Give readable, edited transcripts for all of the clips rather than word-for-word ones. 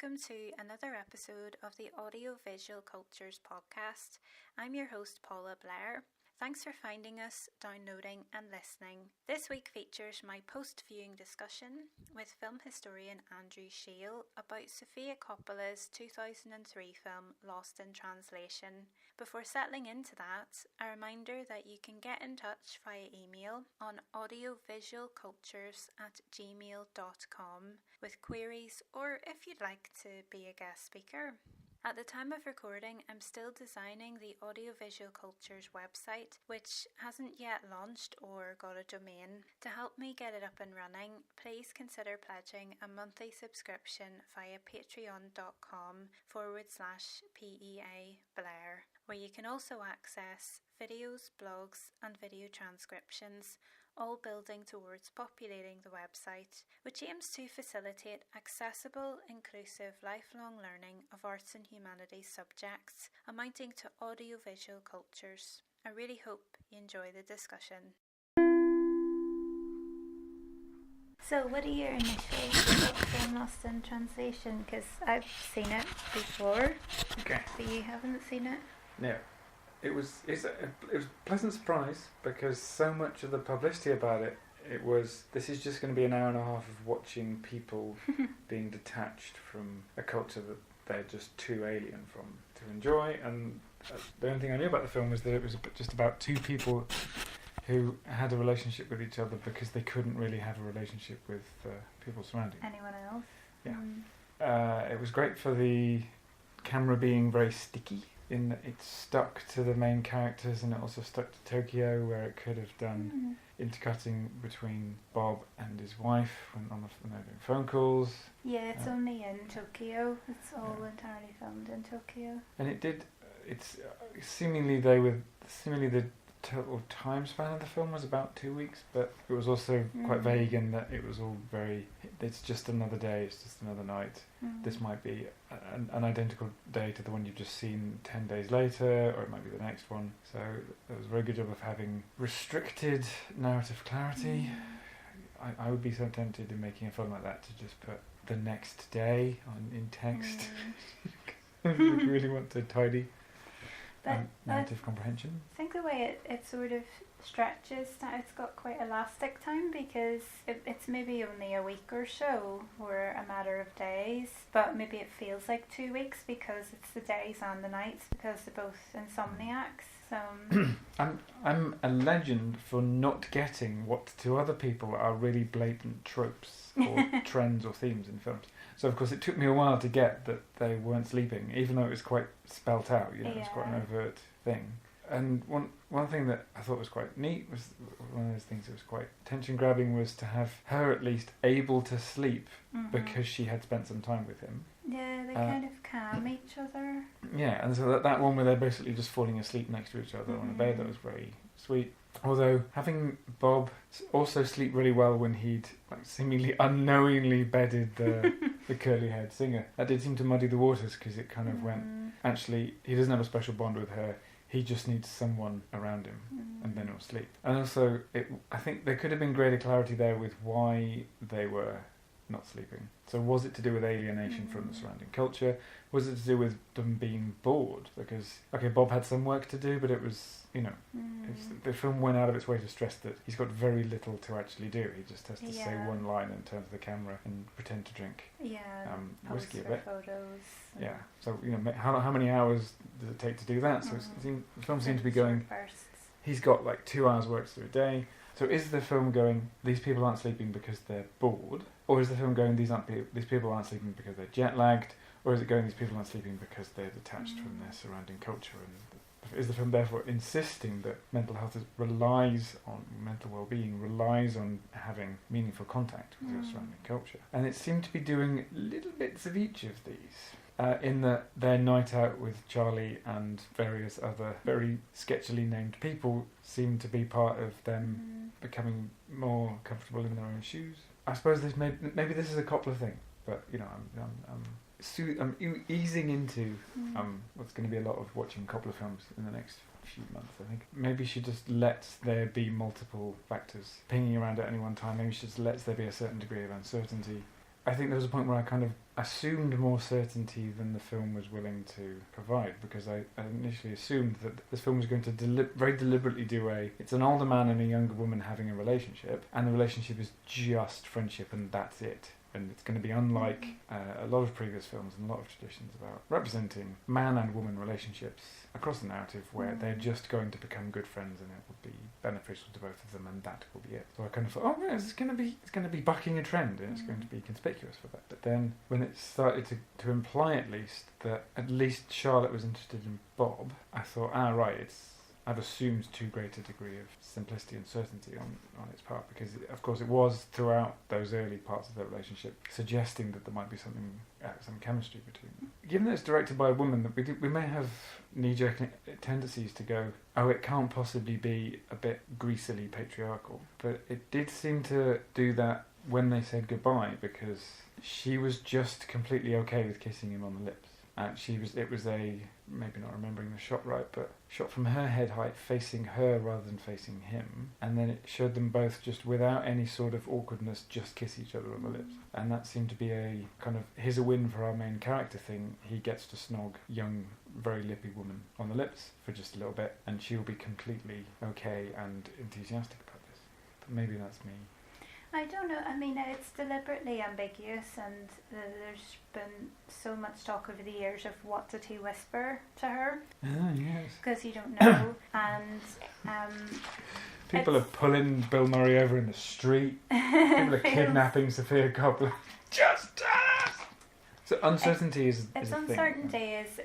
welcome to another episode of the Audiovisual Cultures podcast. I'm your host, Paula Blair. Thanks for finding us, downloading and listening. This week features my post-viewing discussion with film historian Andrew Shail about Sofia Coppola's 2003 film Lost in Translation. Before settling into that, a reminder that you can get in touch via email on audiovisualcultures@gmail.com with queries or if you'd like to be a guest speaker. At the time of recording, I'm still designing the Audiovisual Cultures website, which hasn't yet launched or got a domain. To help me get it up and running, please consider pledging a monthly subscription via patreon.com/PEA Blair, where you can also access videos, blogs and video transcriptions, all building towards populating the website, which aims to facilitate accessible, inclusive, lifelong learning of arts and humanities subjects amounting to audiovisual cultures. I really hope you enjoy the discussion. So, what are your initial thoughts on Lost in Translation? Because I've seen it before, Okay. but you haven't seen it? No. It was a pleasant surprise because so much of the publicity about it was this is just going to be an hour and a half of watching people being detached from a culture that they're just too alien from to enjoy. And the only thing I knew about the film was that it was just about two people who had a relationship with each other because they couldn't really have a relationship with people surrounding them. Anyone else? Yeah. It was great for the camera being very sticky, in that it stuck to the main characters and it also stuck to Tokyo, where it could have done intercutting between Bob and his wife when they're doing phone calls. Yeah, it's only in Tokyo. It's all entirely filmed in Tokyo. And it did. It's seemingly the total time span of the film was about 2 weeks, but it was also quite vague in that it was all very. It's just another day. It's just another night. This might be an identical day to the one you've just seen 10 days later, or it might be the next one. So there was a very good job of having restricted narrative clarity. I would be so tempted in making a film like that to just put the next day in text. I really want to tidy narrative comprehension. I think the way it sort of stretches, it's got quite elastic time because it's maybe only a week or so or a matter of days, but maybe it feels like 2 weeks because it's the days and the nights because they're both insomniacs. I'm a legend for not getting what to other people are really blatant tropes or trends or themes in films. So of course it took me a while to get that they weren't sleeping, even though it was quite spelt out. It's quite an overt thing. And one thing that I thought was quite neat was one of those things that was quite tension grabbing was to have her at least able to sleep because she had spent some time with him. Yeah, they kind of calm each other. Yeah, and so that one where they're basically just falling asleep next to each other on a bed, that was very sweet. Although having Bob also sleep really well when he'd seemingly unknowingly bedded the curly-haired singer, that did seem to muddy the waters because it kind of went, actually, he doesn't have a special bond with her. He just needs someone around him, and then he'll sleep. And also, I think there could have been greater clarity there with why they were not sleeping. So was it to do with alienation from the surrounding culture? Was it to do with them being bored? Because, Bob had some work to do, but it was, the film went out of its way to stress that he's got very little to actually do. He just has to say one line and turn to the camera and pretend to drink whiskey a bit. Photos. Yeah. So, how many hours does it take to do that? So the film seems to be going... He's got 2 hours work to do a day. So is the film going, these people aren't sleeping because they're bored? Or is the film going, these people aren't sleeping because they're jet-lagged? Or is it going, these people aren't sleeping because they're detached from their surrounding culture? And is the film therefore insisting that mental well-being relies on having meaningful contact with your surrounding culture? And it seemed to be doing little bits of each of these. In that their night out with Charlie and various other very sketchily named people seemed to be part of them becoming more comfortable in their own shoes. I suppose maybe this is a Coppola thing, but I'm easing into what's going to be a lot of watching Coppola films in the next few months. I think maybe she just lets there be multiple factors pinging around at any one time. Maybe she just lets there be a certain degree of uncertainty. I think there was a point where I kind of assumed more certainty than the film was willing to provide, because I initially assumed that this film was going to very deliberately do it's an older man and a younger woman having a relationship, and the relationship is just friendship and that's it. And it's going to be unlike a lot of previous films and a lot of traditions about representing man and woman relationships across the narrative, where they're just going to become good friends and it will be beneficial to both of them, and that will be it. So I kind of thought, oh yeah, it's going to be bucking a trend, and it's going to be conspicuous for that. But then when it started to imply at least Charlotte was interested in Bob, I thought, right, I've assumed too great a degree of simplicity and certainty on its part, because of course it was throughout those early parts of their relationship suggesting that there might be some chemistry between them. Given that it's directed by a woman, that we may have knee-jerk tendencies to go, oh, it can't possibly be a bit greasily patriarchal, but it did seem to do that when they said goodbye, because she was just completely okay with kissing him on the lips. And it was maybe not remembering the shot right, but shot from her head height facing her rather than facing him. And then it showed them both just without any sort of awkwardness just kiss each other on the lips. And that seemed to be a kind of, here's a win for our main character thing. He gets to snog young, very lippy woman on the lips for just a little bit, and she'll be completely okay and enthusiastic about this. But maybe that's me. I don't know. I mean, it's deliberately ambiguous, and there's been so much talk over the years of what did he whisper to her? Yes. Because you don't know. And people are pulling Bill Murray over in the street. People are kidnapping Sofia Coppola. Just tell us! So uncertainty is a thing. Uncertainty is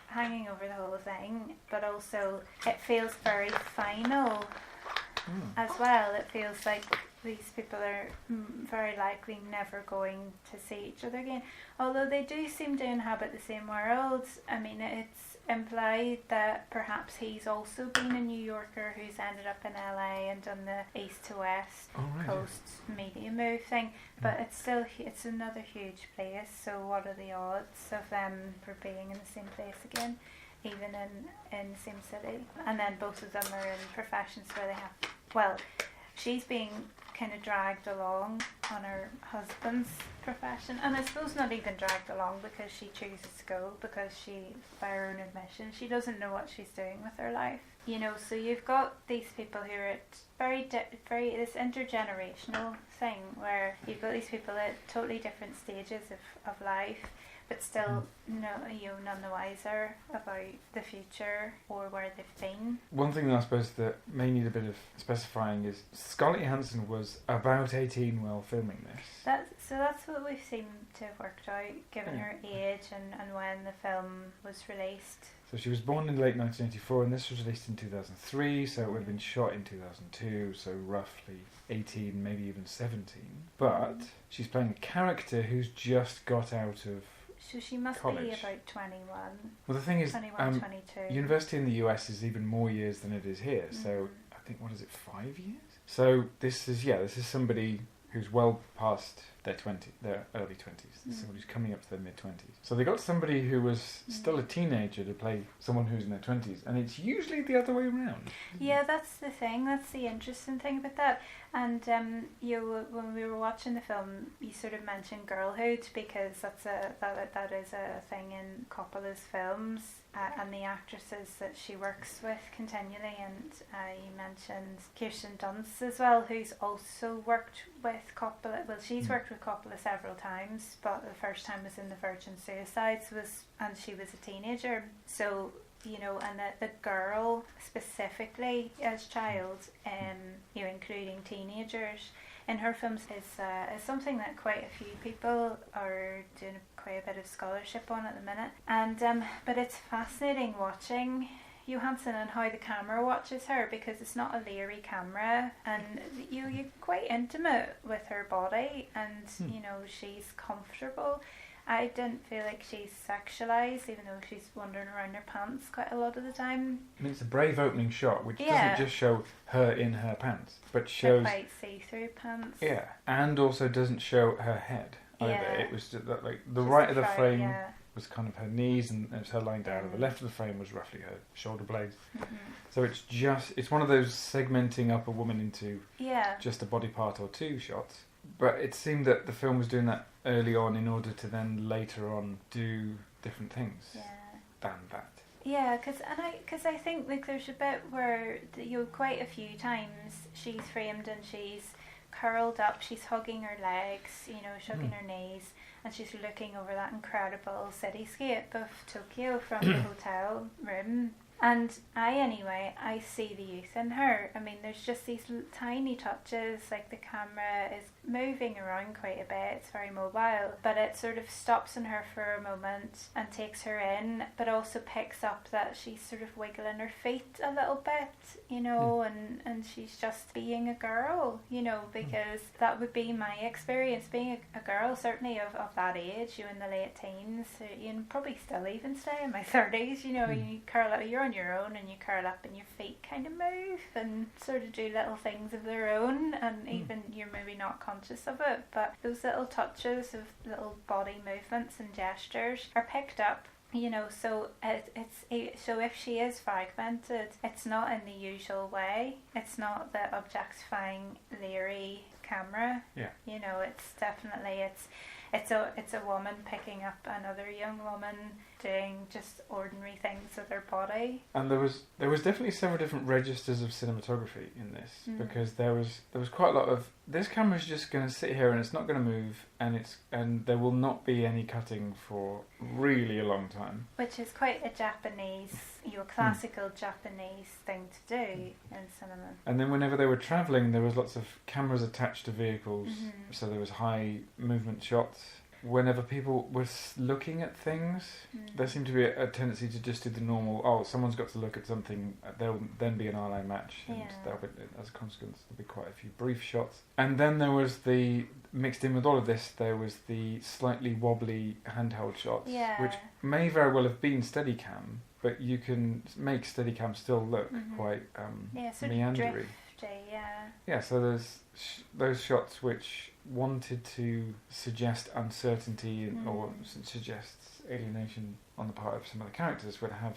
hanging over the whole thing, but also it feels very final. As well, it feels like these people are very likely never going to see each other again. Although they do seem to inhabit the same world. I mean, it's implied that perhaps he's also been a New Yorker who's ended up in LA and done the east to west coast media move thing. But it's another huge place. So what are the odds of them for being in the same place again? Even in the same city. And then both of them are in professions where they have, well, she's being kind of dragged along on her husband's profession, and I suppose not even dragged along because she chooses to go, because she, by her own admission, she doesn't know what she's doing with her life. You know, so you've got these people who are at very this intergenerational thing where you've got these people at totally different stages of life, but still none the wiser about the future or where they've been. One thing that I suppose that may need a bit of specifying is Scarlett Johansson was about 18 while filming this. That's what we've seemed to have worked out, given her age and when the film was released. So she was born in late 1984, and this was released in 2003, so it would have been shot in 2002, so roughly 18, maybe even 17. But she's playing a character who's just got out of so she must college. be about 21. Well, the thing is, 21, 22. University in the US is even more years than it is here. So I think, 5 years? So this is somebody who's well past their early 20s. Somebody who's coming up to their mid-20s. So they got somebody who was still a teenager to play someone who's in their 20s, and it's usually the other way around. Yeah, that's the thing. That's the interesting thing about that. And when we were watching the film, you sort of mentioned girlhood, because that is a thing in Coppola's films, and the actresses that she works with continually. And you mentioned Kirsten Dunst as well, who's also worked with Coppola. Well, she's worked with Coppola several times, but the first time was in The Virgin Suicides, and she was a teenager. So, you know, and the girl specifically as child, including teenagers, in her films is something that quite a few people are doing quite a bit of scholarship on at the minute. And but it's fascinating watching Johansson and how the camera watches her, because it's not a leery camera, and you're quite intimate with her body, and you know, she's comfortable. I didn't feel like she's sexualised, even though she's wandering around her pants quite a lot of the time. I mean, it's a brave opening shot, which doesn't just show her in her pants, but shows her quite see-through pants. Yeah, and also doesn't show her head either. Yeah. It was just like the right of the frame was kind of her knees, and it was her lying down, and the left of the frame was roughly her shoulder blades. So it's one of those segmenting up a woman into just a body part or two shots. But it seemed that the film was doing that early on in order to then later on do different things than that. Yeah, because I think like there's a bit where quite a few times she's framed and she's curled up, she's hugging her legs, hugging her knees, and she's looking over that incredible cityscape of Tokyo from the hotel room. And I see the youth in her. I mean, there's just these tiny touches, like the camera is moving around quite a bit, it's very mobile, but it sort of stops in her for a moment and takes her in, but also picks up that she's sort of wiggling her feet a little bit, and she's just being a girl, because that would be my experience, being a girl, certainly of that age, in the late teens, probably still even stay in my 30s, you curl up, you're on your own and you curl up and your feet kind of move and sort of do little things of their own, and even you're maybe not conscious of it, but those little touches of little body movements and gestures are picked up, so so if she is fragmented, it's not in the usual way, it's not the objectifying leery camera, it's definitely it's a woman picking up another young woman doing just ordinary things with her body. And there was definitely several different registers of cinematography in this, because there was quite a lot of, this camera's just going to sit here and it's not going to move, and there will not be any cutting for really a long time, which is quite a Japanese, classical Japanese thing to do in cinema. And then whenever they were travelling, there was lots of cameras attached to vehicles, so there was high movement shots. Whenever people were looking at things, there seemed to be a tendency to just do the normal, someone's got to look at something, there'll then be an eye match, and as a consequence there'll be quite a few brief shots. And then there was mixed in with all of this, there was the slightly wobbly handheld shots, which may very well have been Steadicam, but you can make Steadicam still look quite meandery. So there's those shots which wanted to suggest uncertainty or suggests alienation on the part of some of the characters, would have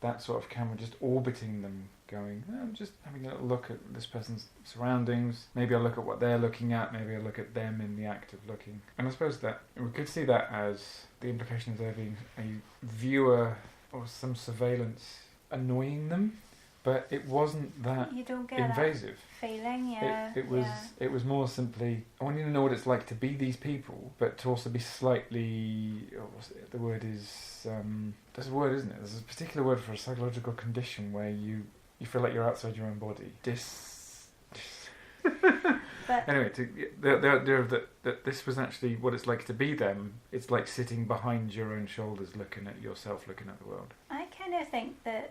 that sort of camera just orbiting them, going, I'm just having a little look at this person's surroundings, maybe I'll look at what they're looking at, maybe I'll look at them in the act of looking. And I suppose that we could see that as the implication of there being a viewer or some surveillance annoying them, but it wasn't that you don't get invasive that feeling. It was more simply, I want you to know what it's like to be these people, but to also be slightly, the word is, there's a word, isn't it? There's a particular word for a psychological condition where you feel like you're outside your own body. But anyway, the idea of that this was actually what it's like to be them. It's like sitting behind your own shoulders, looking at yourself, looking at the world. I kind of think that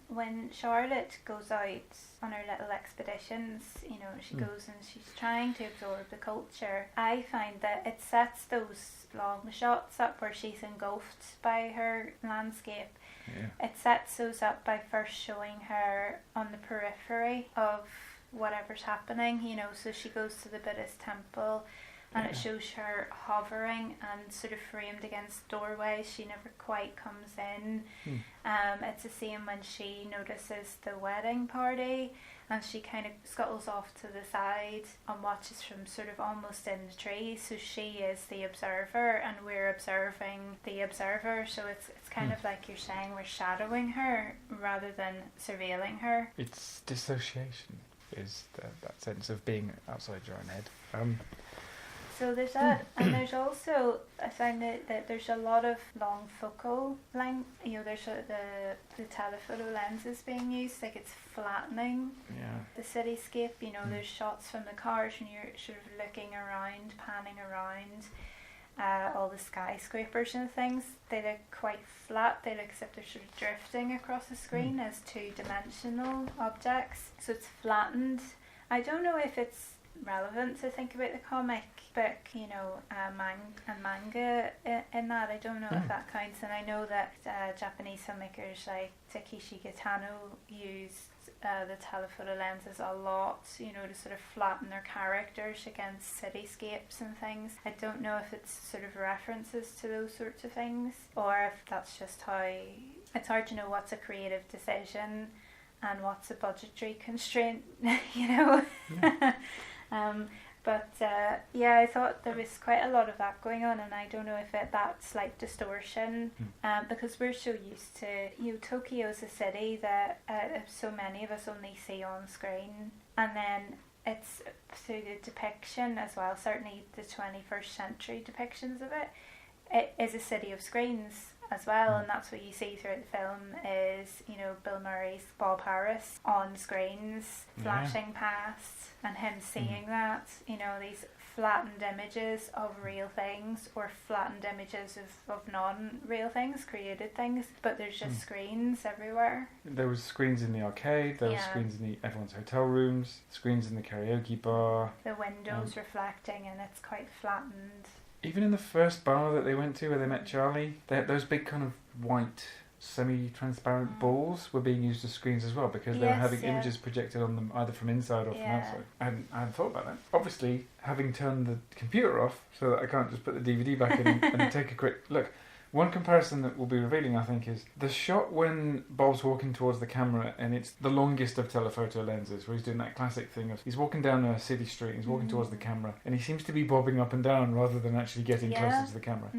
when Charlotte goes out on her little expeditions, she goes and she's trying to absorb the culture. I find that it sets those long shots up where she's engulfed by her landscape. It sets those up by first showing her on the periphery of whatever's happening, so she goes to the Buddhist temple and it shows her hovering and sort of framed against doorways. She never quite comes in. It's the same when she notices the wedding party and she kind of scuttles off to the side and watches from sort of almost in the trees, so she is the observer and we're observing the observer, so it's kind of like you're saying, we're shadowing her rather than surveilling her. It's dissociation, is that sense of being outside your own head. So there's that, and there's also, I find that there's a lot of long focal length, there's the telephoto lenses being used, like it's flattening the cityscape, there's shots from the cars and you're sort of looking around, panning around, all the skyscrapers and things, they look quite flat, they look as if they're sort of drifting across the screen as two-dimensional objects, so it's flattened. I don't know if it's relevant to think about the comic book, manga in that. I don't know if that counts, and I know that Japanese filmmakers like Takeshi Kitano used the telephoto lenses a lot, to sort of flatten their characters against cityscapes and things. I don't know if it's sort of references to those sorts of things, or if that's just how, it's hard to know what's a creative decision and what's a budgetary constraint, But yeah, I thought there was quite a lot of that going on, and I don't know if that slight distortion, because we're so used to, Tokyo's a city that so many of us only see on screen, and then it's through the depiction as well, certainly the 21st century depictions of it. It is a city of screens as well, and that's what you see throughout the film is, Bill Murray's Bob Harris on screens flashing past, and him seeing that, these flattened images of real things or flattened images of non-real things, created things, but there's just screens everywhere. There was screens in the arcade, there was screens in everyone's hotel rooms, screens in the karaoke bar. The windows reflecting, and it's quite flattened. Even in the first bar that they went to where they met Charlie, those big kind of white semi-transparent balls were being used as screens as well, because they were having images projected on them either from inside or from outside. I hadn't thought about that. Obviously, having turned the computer off so that I can't just put the DVD back in and take a quick look. One comparison that will be revealing, I think, is the shot when Bob's walking towards the camera, and it's the longest of telephoto lenses, where he's doing that classic thing of he's walking down a city street and he's walking towards the camera, and he seems to be bobbing up and down rather than actually getting closer to the camera.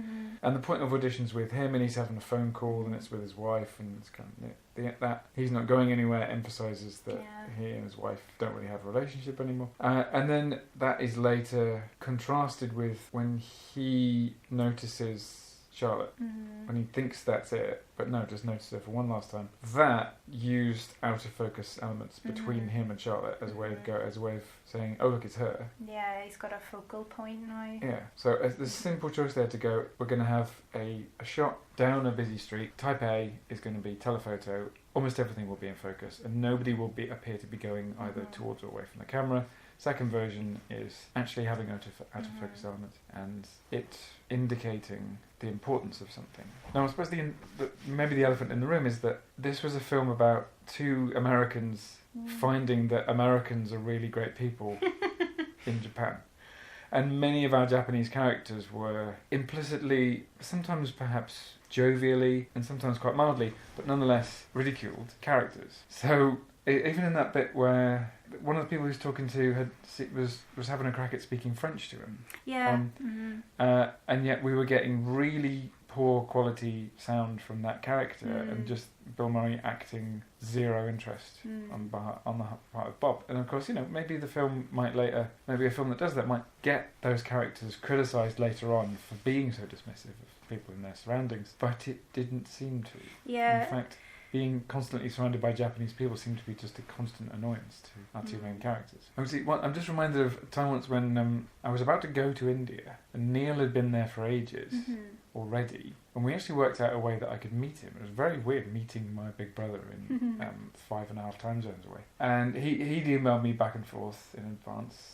And the point of audition's with him, and he's having a phone call, and it's with his wife, and it's kind of that he's not going anywhere emphasises that he and his wife don't really have a relationship anymore. And then that is later contrasted with when he notices Charlotte, when he thinks that's it, but no, just notices her for one last time. That used out of focus elements between him and Charlotte as a way of saying, oh look, it's her. Yeah, he's got a focal point now. Yeah, so there's a simple choice there to go, we're going to have a shot down a busy street. Type A is going to be telephoto. Almost everything will be in focus, and nobody will appear to be going either towards or away from the camera. Second version is actually having out of focus elements, and it indicating the importance of something. Now, I suppose maybe the elephant in the room is that this was a film about two Americans finding that Americans are really great people in Japan. And many of our Japanese characters were implicitly, sometimes perhaps jovially, and sometimes quite mildly, but nonetheless ridiculed characters. So even in that bit where one of the people he was talking to was having a crack at speaking French to him. Yeah. And yet we were getting really poor quality sound from that character, and just Bill Murray acting zero interest on the part of Bob. And of course, maybe the film maybe a film that does that might get those characters criticised later on for being so dismissive of people in their surroundings, but it didn't seem to. Yeah. In fact, being constantly surrounded by Japanese people seemed to be just a constant annoyance to our two main characters. I'm just reminded of a time once when I was about to go to India, and Neil had been there for ages already, and we actually worked out a way that I could meet him. It was very weird meeting my big brother in 5.5 time zones away. And he'd emailed me back and forth in advance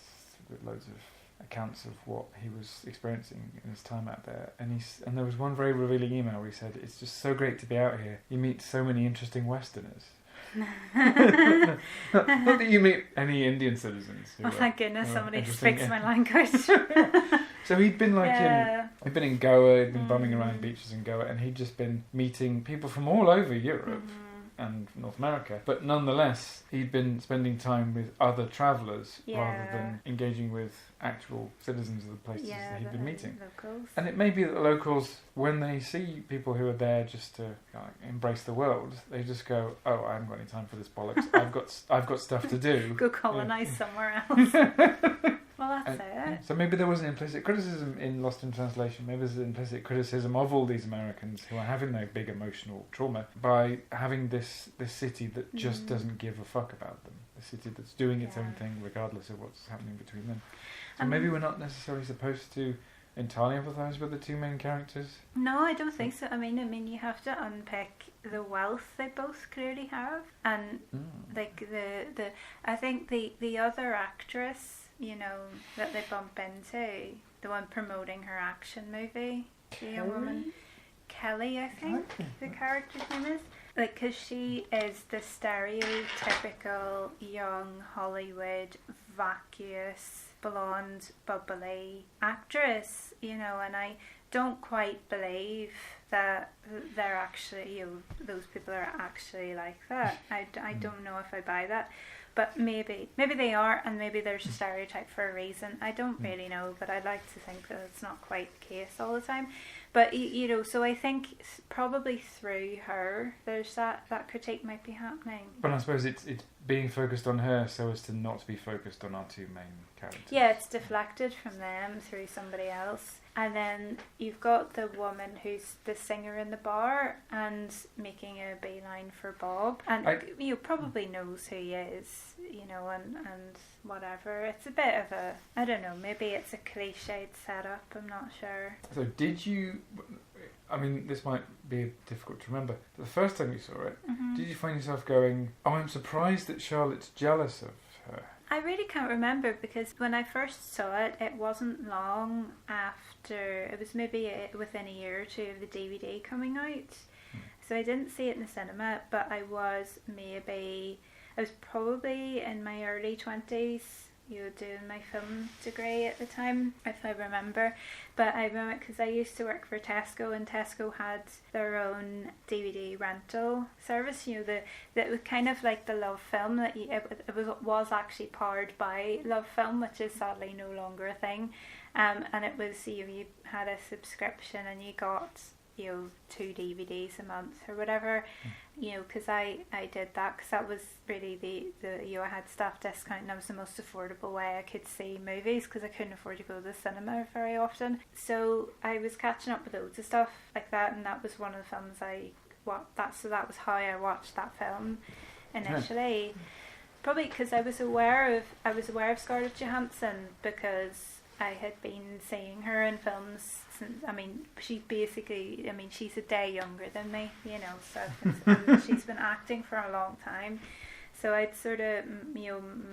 with loads of accounts of what he was experiencing in his time out there, and there was one very revealing email where he said, "It's just so great to be out here. You meet so many interesting Westerners." Not that you meet any Indian citizens. Oh, thank goodness somebody speaks my language. So he'd been he'd been in Goa, he'd been bumming around beaches in Goa, and he'd just been meeting people from all over Europe and North America, but nonetheless he'd been spending time with other travellers rather than engaging with actual citizens of the places that he'd been meeting. Locals. And it may be that the locals, when they see people who are there just to embrace the world, they just go, "Oh, I haven't got any time for this bollocks. I've got stuff to do." Go colonise somewhere else. Well, that's it. So maybe there was an implicit criticism in Lost in Translation. Maybe there's an implicit criticism of all these Americans who are having their big emotional trauma by having this city that just doesn't give a fuck about them. A city that's doing its own thing regardless of what's happening between them. So maybe we're not necessarily supposed to entirely empathise with the two main characters. No, I don't think so. I mean, you have to unpick the wealth they both clearly have, and like I think the other actress, that they bump into, the one promoting her action movie, the young woman, Kelly, I think the character's name is. Like, because she is the stereotypical young Hollywood vacuous, blonde, bubbly actress, and I don't quite believe that they're actually, those people are actually like that. I don't know if I buy that, but maybe they are, and maybe there's a stereotype for a reason. I don't really know, but I'd like to think that it's not quite the case all the time. But so I think probably through her, there's that critique might be happening. But I suppose it's being focused on her so as to not be focused on our two main characters. Yeah, it's deflected from them through somebody else. And then you've got the woman who's the singer in the bar and making a beeline for Bob. And probably knows who he is, and whatever. It's a bit of a, I don't know, maybe it's a cliched setup, I'm not sure. So did you, I mean, this might be difficult to remember, but the first time you saw it, did you find yourself going, oh, I'm surprised that Charlotte's jealous of her? I really can't remember, because when I first saw it, it wasn't long after, it was maybe within a year or two of the DVD coming out. So I didn't see it in the cinema, but I was probably in my early 20s, doing my film degree at the time, if I remember. But I remember because I used to work for Tesco, and Tesco had their own DVD rental service. That was kind of like the Love Film. It was actually powered by Love Film, which is sadly no longer a thing. And it was you had a subscription and you got 2 DVDs a month or whatever, because I did that because that was really the I had staff discount, and that was the most affordable way I could see movies because I couldn't afford to go to the cinema very often. So I was catching up with loads of stuff like that, and that was one of the films so that was how I watched that film initially. Probably because I was aware of Scarlett Johansson, because I had been seeing her in films. She's a day younger than me, so she's been acting for a long time. So I'd sort of,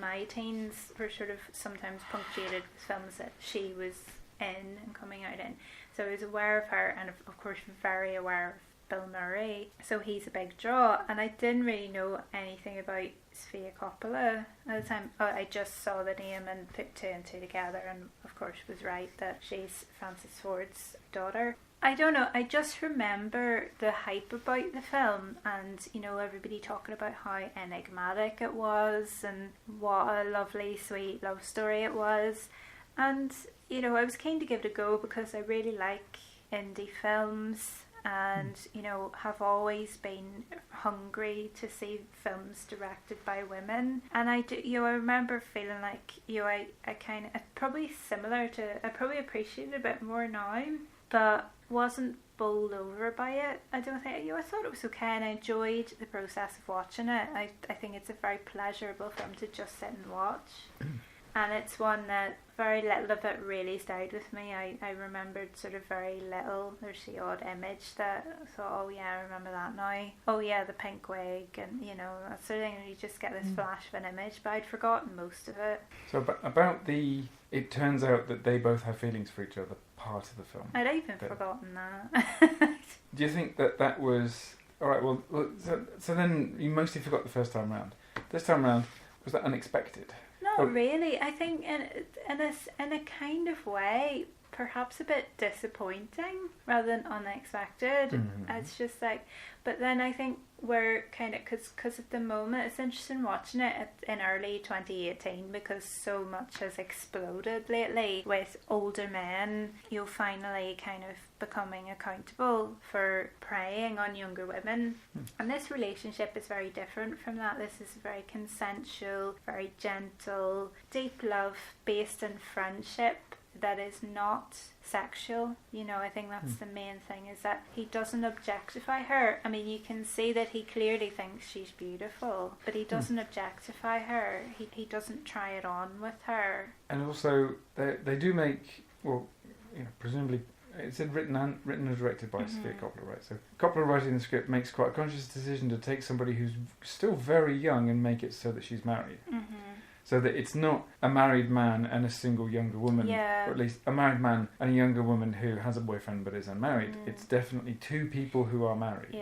my teens were sort of sometimes punctuated with films that she was in and coming out in. So I was aware of her, and of course very aware of Bill Murray. So he's a big draw, and I didn't really know anything about Sofia Coppola at the time. I just saw the name and put 2 and 2 together, and of course was right that she's Francis Ford's daughter. I don't know, I just remember the hype about the film, and everybody talking about how enigmatic it was and what a lovely sweet love story it was. And I was keen to give it a go because I really like indie films, and have always been hungry to see films directed by women. And I remember feeling like I kind of probably similar to, I probably appreciate it a bit more now, but wasn't bowled over by it. I don't think, I thought it was okay, and I enjoyed the process of watching it. I think it's a very pleasurable film to just sit and watch. And it's one that very little of it really stayed with me. I remembered sort of very little. There's the odd image that I thought, oh yeah, I remember that now. Oh yeah, the pink wig, and that sort of thing. And you just get this flash of an image, but I'd forgotten most of it. So about it turns out that they both have feelings for each other part of the film. I'd even forgotten that. Do you think that was... Alright, well, so then you mostly forgot the first time round. This time round, was that unexpected? Not really. I think in a kind of way, perhaps a bit disappointing rather than unexpected. It's just like, but then I think we're kind of, because at the moment it's interesting watching it in early 2018, because so much has exploded lately with older men, finally kind of becoming accountable for preying on younger women. And this relationship is very different from that. This is very consensual, very gentle, deep love based in friendship that is not sexual. I think that's the main thing, is that he doesn't objectify her. I mean, you can see that he clearly thinks she's beautiful, but he doesn't objectify her. He doesn't try it on with her. And also, they do make, well, presumably, it's written and directed by Sofia Coppola, right? So Coppola, writing the script, makes quite a conscious decision to take somebody who's still very young and make it so that she's married. So that it's not a married man and a single younger woman, or at least a married man and a younger woman who has a boyfriend but is unmarried. It's definitely 2 people who are married.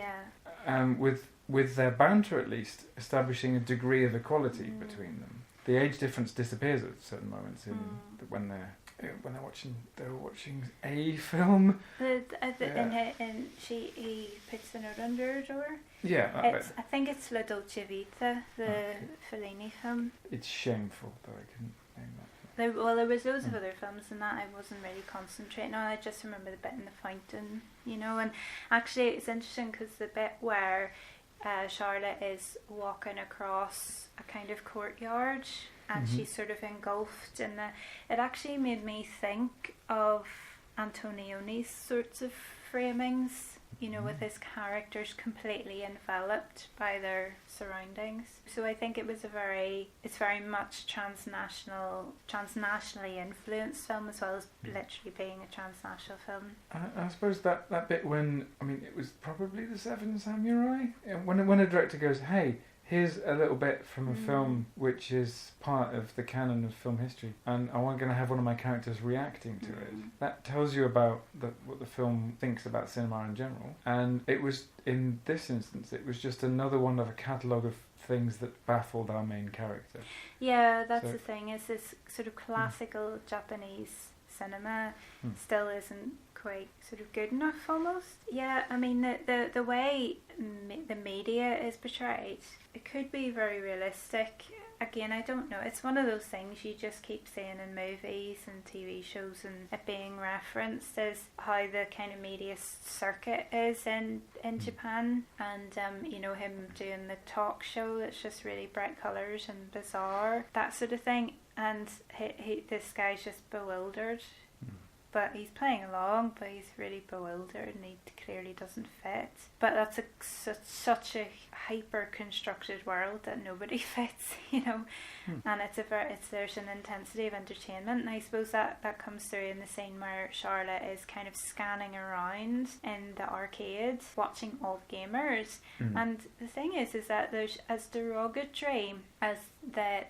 With their banter, at least, establishing a degree of equality between them. the age difference disappears at certain moments when they're watching a film. And he puts the note under her door. Yeah, I think it's La Dolce Vita, the Fellini film. It's shameful that I couldn't name that. There was loads of other films in that I wasn't really concentrating on. I just remember the bit in the fountain, and actually it's interesting because the bit where Charlotte is walking across a kind of courtyard and she's sort of engulfed in it actually made me think of Antonioni's sorts of framings, with his characters completely enveloped by their surroundings. So I think it's very much transnationally influenced film, as well as literally being a transnational film. I suppose that bit when, it was probably The Seven Samurai, when a director goes, hey, here's a little bit from a film which is part of the canon of film history, and I'm going to have one of my characters reacting to it. That tells you about what the film thinks about cinema in general. And it was, in this instance, it was just another one of a catalogue of things that baffled our main character. Yeah, that's the thing, is this sort of classical Japanese cinema still isn't quite sort of good enough almost. Yeah, the way the media is portrayed, it could be very realistic. Again, I don't know. It's one of those things you just keep seeing in movies and TV shows, and it being referenced as how the kind of media circuit is in Japan. And him doing the talk show that's just really bright colours and bizarre, that sort of thing. And this guy's just bewildered. But he's playing along, but he's really bewildered and he clearly doesn't fit. But that's such a hyper-constructed world that nobody fits, And there's an intensity of entertainment, and I suppose that comes through in the scene where Charlotte is kind of scanning around in the arcade, watching all the gamers. And the thing is that there's, as derogatory as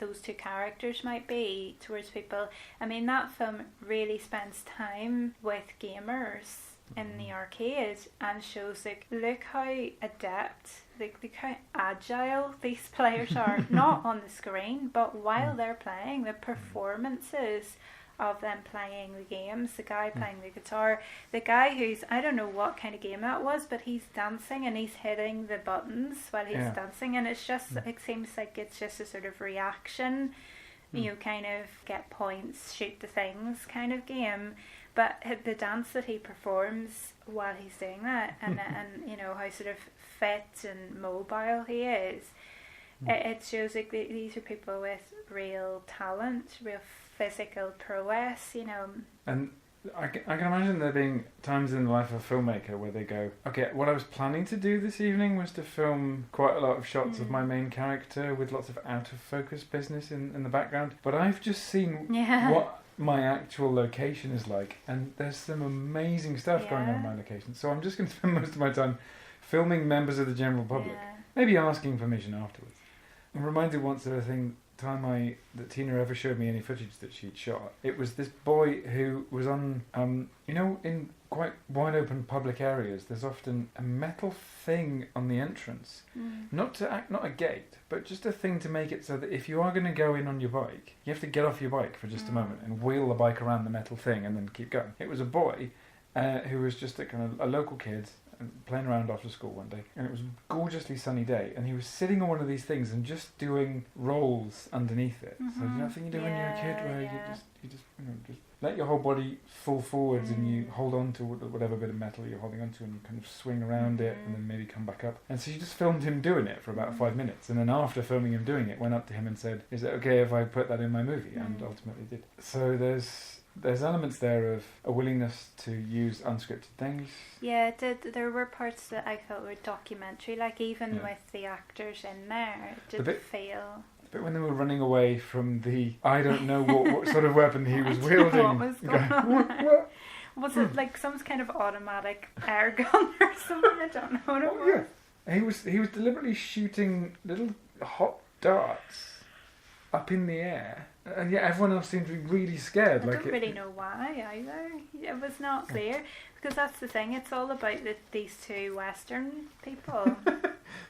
those two characters might be towards people, that film really spends time with gamers in the arcade and shows look how adept, look how agile these players are, not on the screen but while they're playing. The performances of them playing the games, the guy playing the guitar, the guy who's, I don't know what kind of game that was, but he's dancing and he's hitting the buttons while he's dancing, and it's just, it seems like it's just a sort of reaction, kind of get points, shoot the things kind of game. But the dance that he performs while he's doing that, and how sort of fit and mobile he is, it shows like these are people with real talent, real physical prowess, And I can imagine there being times in the life of a filmmaker where they go, okay, what I was planning to do this evening was to film quite a lot of shots of my main character with lots of out of focus business in the background, but I've just seen what my actual location is like, and there's some amazing stuff going on in my location, so I'm just going to spend most of my time filming members of the general public, maybe asking permission afterwards. I'm reminded once of a time that Tina ever showed me any footage that she'd shot. It was this boy who was on, in quite wide open public areas, there's often a metal thing on the entrance, not a gate, but just a thing to make it so that if you are going to go in on your bike, you have to get off your bike for just a moment and wheel the bike around the metal thing and then keep going. It was a boy who was just a local kid playing around after school one day, and it was a gorgeously sunny day, and he was sitting on one of these things and just doing rolls underneath it. So nothing you do when you're a kid where you just let your whole body fall forwards and you hold on to whatever bit of metal you're holding on to and kind of swing around it and then maybe come back up. And so she just filmed him doing it for about 5 minutes, and then after filming him doing it, went up to him and said, is it okay if I put that in my movie? And ultimately did. So there's elements there of a willingness to use unscripted things. Yeah, there were parts that I felt were documentary, like even with the actors in there, it did feel... But when they were running away from I don't know what sort of weapon he was wielding. What was going on? What? Was it like some kind of automatic air gun or something? I don't know what it was. Yeah. He was deliberately shooting little hot darts up in the air. And yet everyone else seemed to be really scared. I don't really know why either. It was not clear. Because that's the thing, it's all about these two Western people.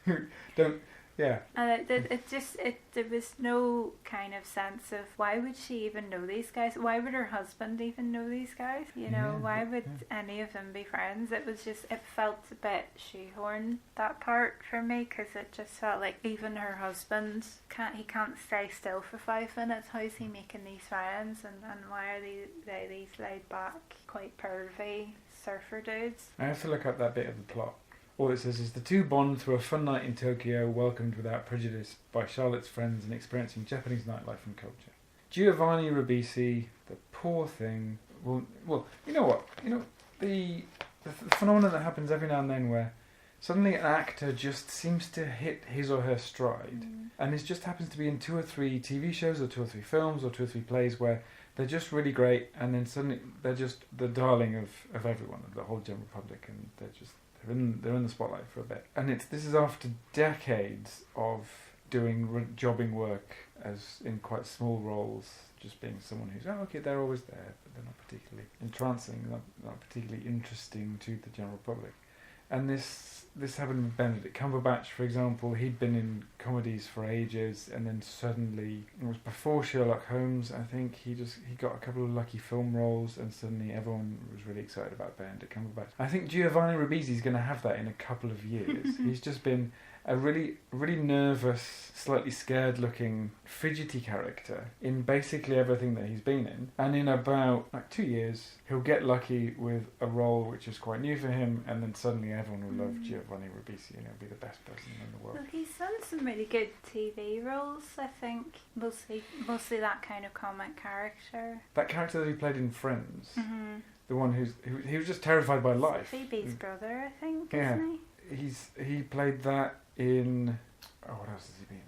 Who don't Yeah. And there was no kind of sense of why would she even know these guys? Why would her husband even know these guys? You know, why would any of them be friends? It felt a bit shoehorned, that part for me, because it just felt like even her husband can't stay still for 5 minutes. How is he making these friends, and why are they these laid back, quite pervy surfer dudes? I have to look up that bit of the plot. All it says is the two bond through a fun night in Tokyo, welcomed without prejudice by Charlotte's friends and experiencing Japanese nightlife and culture. Giovanni Ribisi, the poor thing. Well, you know what? You know the phenomenon that happens every now and then where suddenly an actor just seems to hit his or her stride, and it just happens to be in 2 or 3 TV shows or 2 or 3 films or 2 or 3 plays where they're just really great, and then suddenly they're just the darling of everyone, of the whole general public, and they're in the spotlight for a bit. And this is after decades of doing jobbing work as in quite small roles, just being someone who's they're always there, but they're not particularly entrancing, not particularly interesting to the general public. And this happened with Benedict Cumberbatch, for example. He'd been in comedies for ages, and then suddenly, it was before Sherlock Holmes, I think, he got a couple of lucky film roles, and suddenly everyone was really excited about Benedict Cumberbatch. I think Giovanni Ribisi's going to have that in a couple of years. He's just been a really, really nervous, slightly scared-looking, fidgety character in basically everything that he's been in. And in about 2 years, he'll get lucky with a role which is quite new for him, and then suddenly everyone will love Giovanni Ribisi, and he'll be the best person in the world. Well, he's done some really good TV roles, I think. Mostly that kind of comic character. That character that he played in Friends, the one he was just terrified by life. Phoebe's brother, I think, yeah. Isn't he? He played that in... what else has he been in?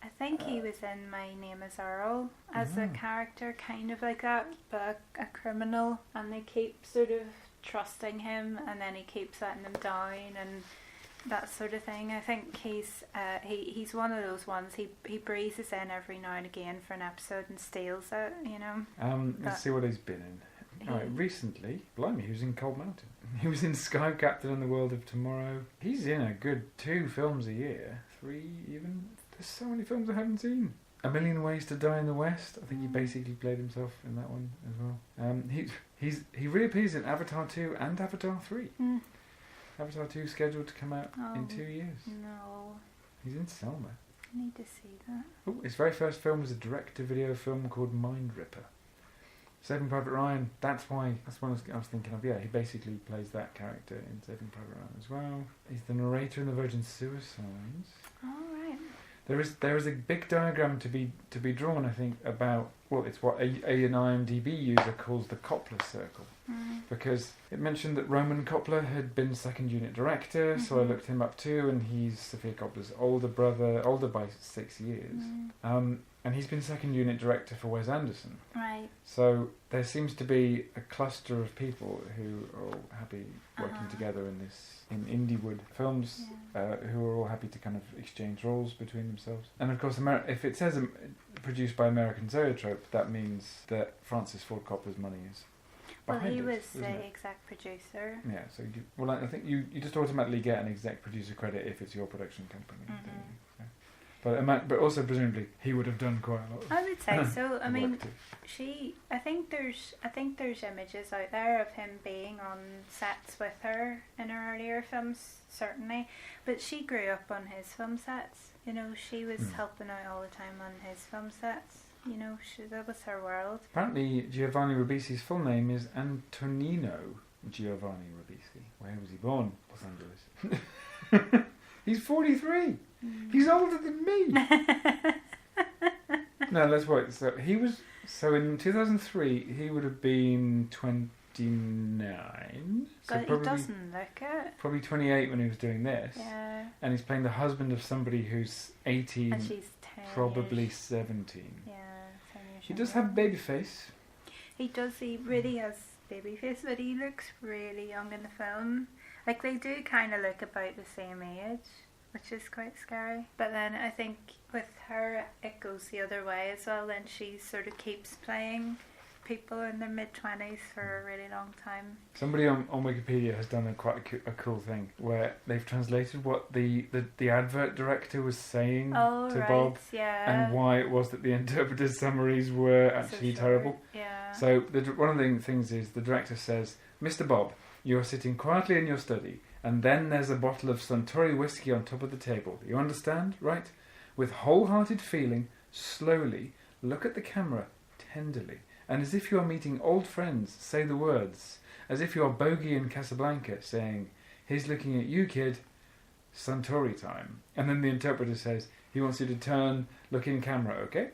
I think he was in My Name is Earl as a character, kind of like that, but a criminal, and they keep sort of trusting him, and then he keeps letting them down, and that sort of thing. I think he's one of those ones, he breezes in every now and again for an episode and steals it, you know. Let's see what he's been in. Recently, blimey, he was in Cold Mountain. He was in Sky Captain and the World of Tomorrow. He's in a good 2 films a year, 3 even. There's so many films I haven't seen. A Million Ways to Die in the West. I think he basically played himself in that one as well. He reappears in Avatar 2 and Avatar 3. Avatar 2 scheduled to come out in 2 years. No. He's in Selma. I need to see that. Oh, his very first film was a direct-to-video film called Mind Ripper. Saving Private Ryan, that's what I was thinking of. Yeah, he basically plays that character in Saving Private Ryan as well. He's the narrator in The Virgin Suicides. All right. There is a big diagram to be drawn, I think, about, well, it's what an IMDb user calls the Coppola circle, because it mentioned that Roman Coppola had been second unit director, so I looked him up too, and he's Sofia Coppola's older brother, older by 6 years. And he's been second unit director for Wes Anderson. Right. So there seems to be a cluster of people who are all happy working together in Indiewood films, who are all happy to kind of exchange roles between themselves. And of course, if it says produced by American Zoetrope, that means that Francis Ford Coppola's money is behind it. Well, he was the exec producer. Yeah, so I think you just automatically get an exec producer credit if it's your production company. But also presumably he would have done quite a lot. I would say so. I mean, I think there's images out there of him being on sets with her in her earlier films, certainly. But she grew up on his film sets. You know, she was helping out all the time on his film sets. You know, that was her world. Apparently, Giovanni Ribisi's full name is Antonino Giovanni Ribisi. Where was he born? Los Angeles. He's 43. He's older than me. No, let's wait. So in 2003 he would have been 29. So but he doesn't look it. Probably 28 when he was doing this. Yeah. And he's playing the husband of somebody who's 18. And she's 10. Probably 17. Yeah, 10 years. He does have a baby face. He does. He really has baby face, but he looks really young in the film. Like, they do kind of look about the same age, which is quite scary. But then I think with her, it goes the other way as well. Then she sort of keeps playing people in their mid-20s for a really long time. Somebody on Wikipedia has done quite a cool thing where they've translated what the advert director was saying to Bob, and why it was that the interpreter's summaries were actually terrible. Yeah. So one of the things is the director says, "Mr. Bob, you're sitting quietly in your study, and then there's a bottle of Suntory whiskey on top of the table. You understand, right? With wholehearted feeling, slowly, look at the camera, tenderly, and as if you are meeting old friends, say the words, as if you are Bogey in Casablanca, saying, 'He's looking at you, kid, Suntory time.'" And then the interpreter says, "He wants you to turn, look in camera, okay?"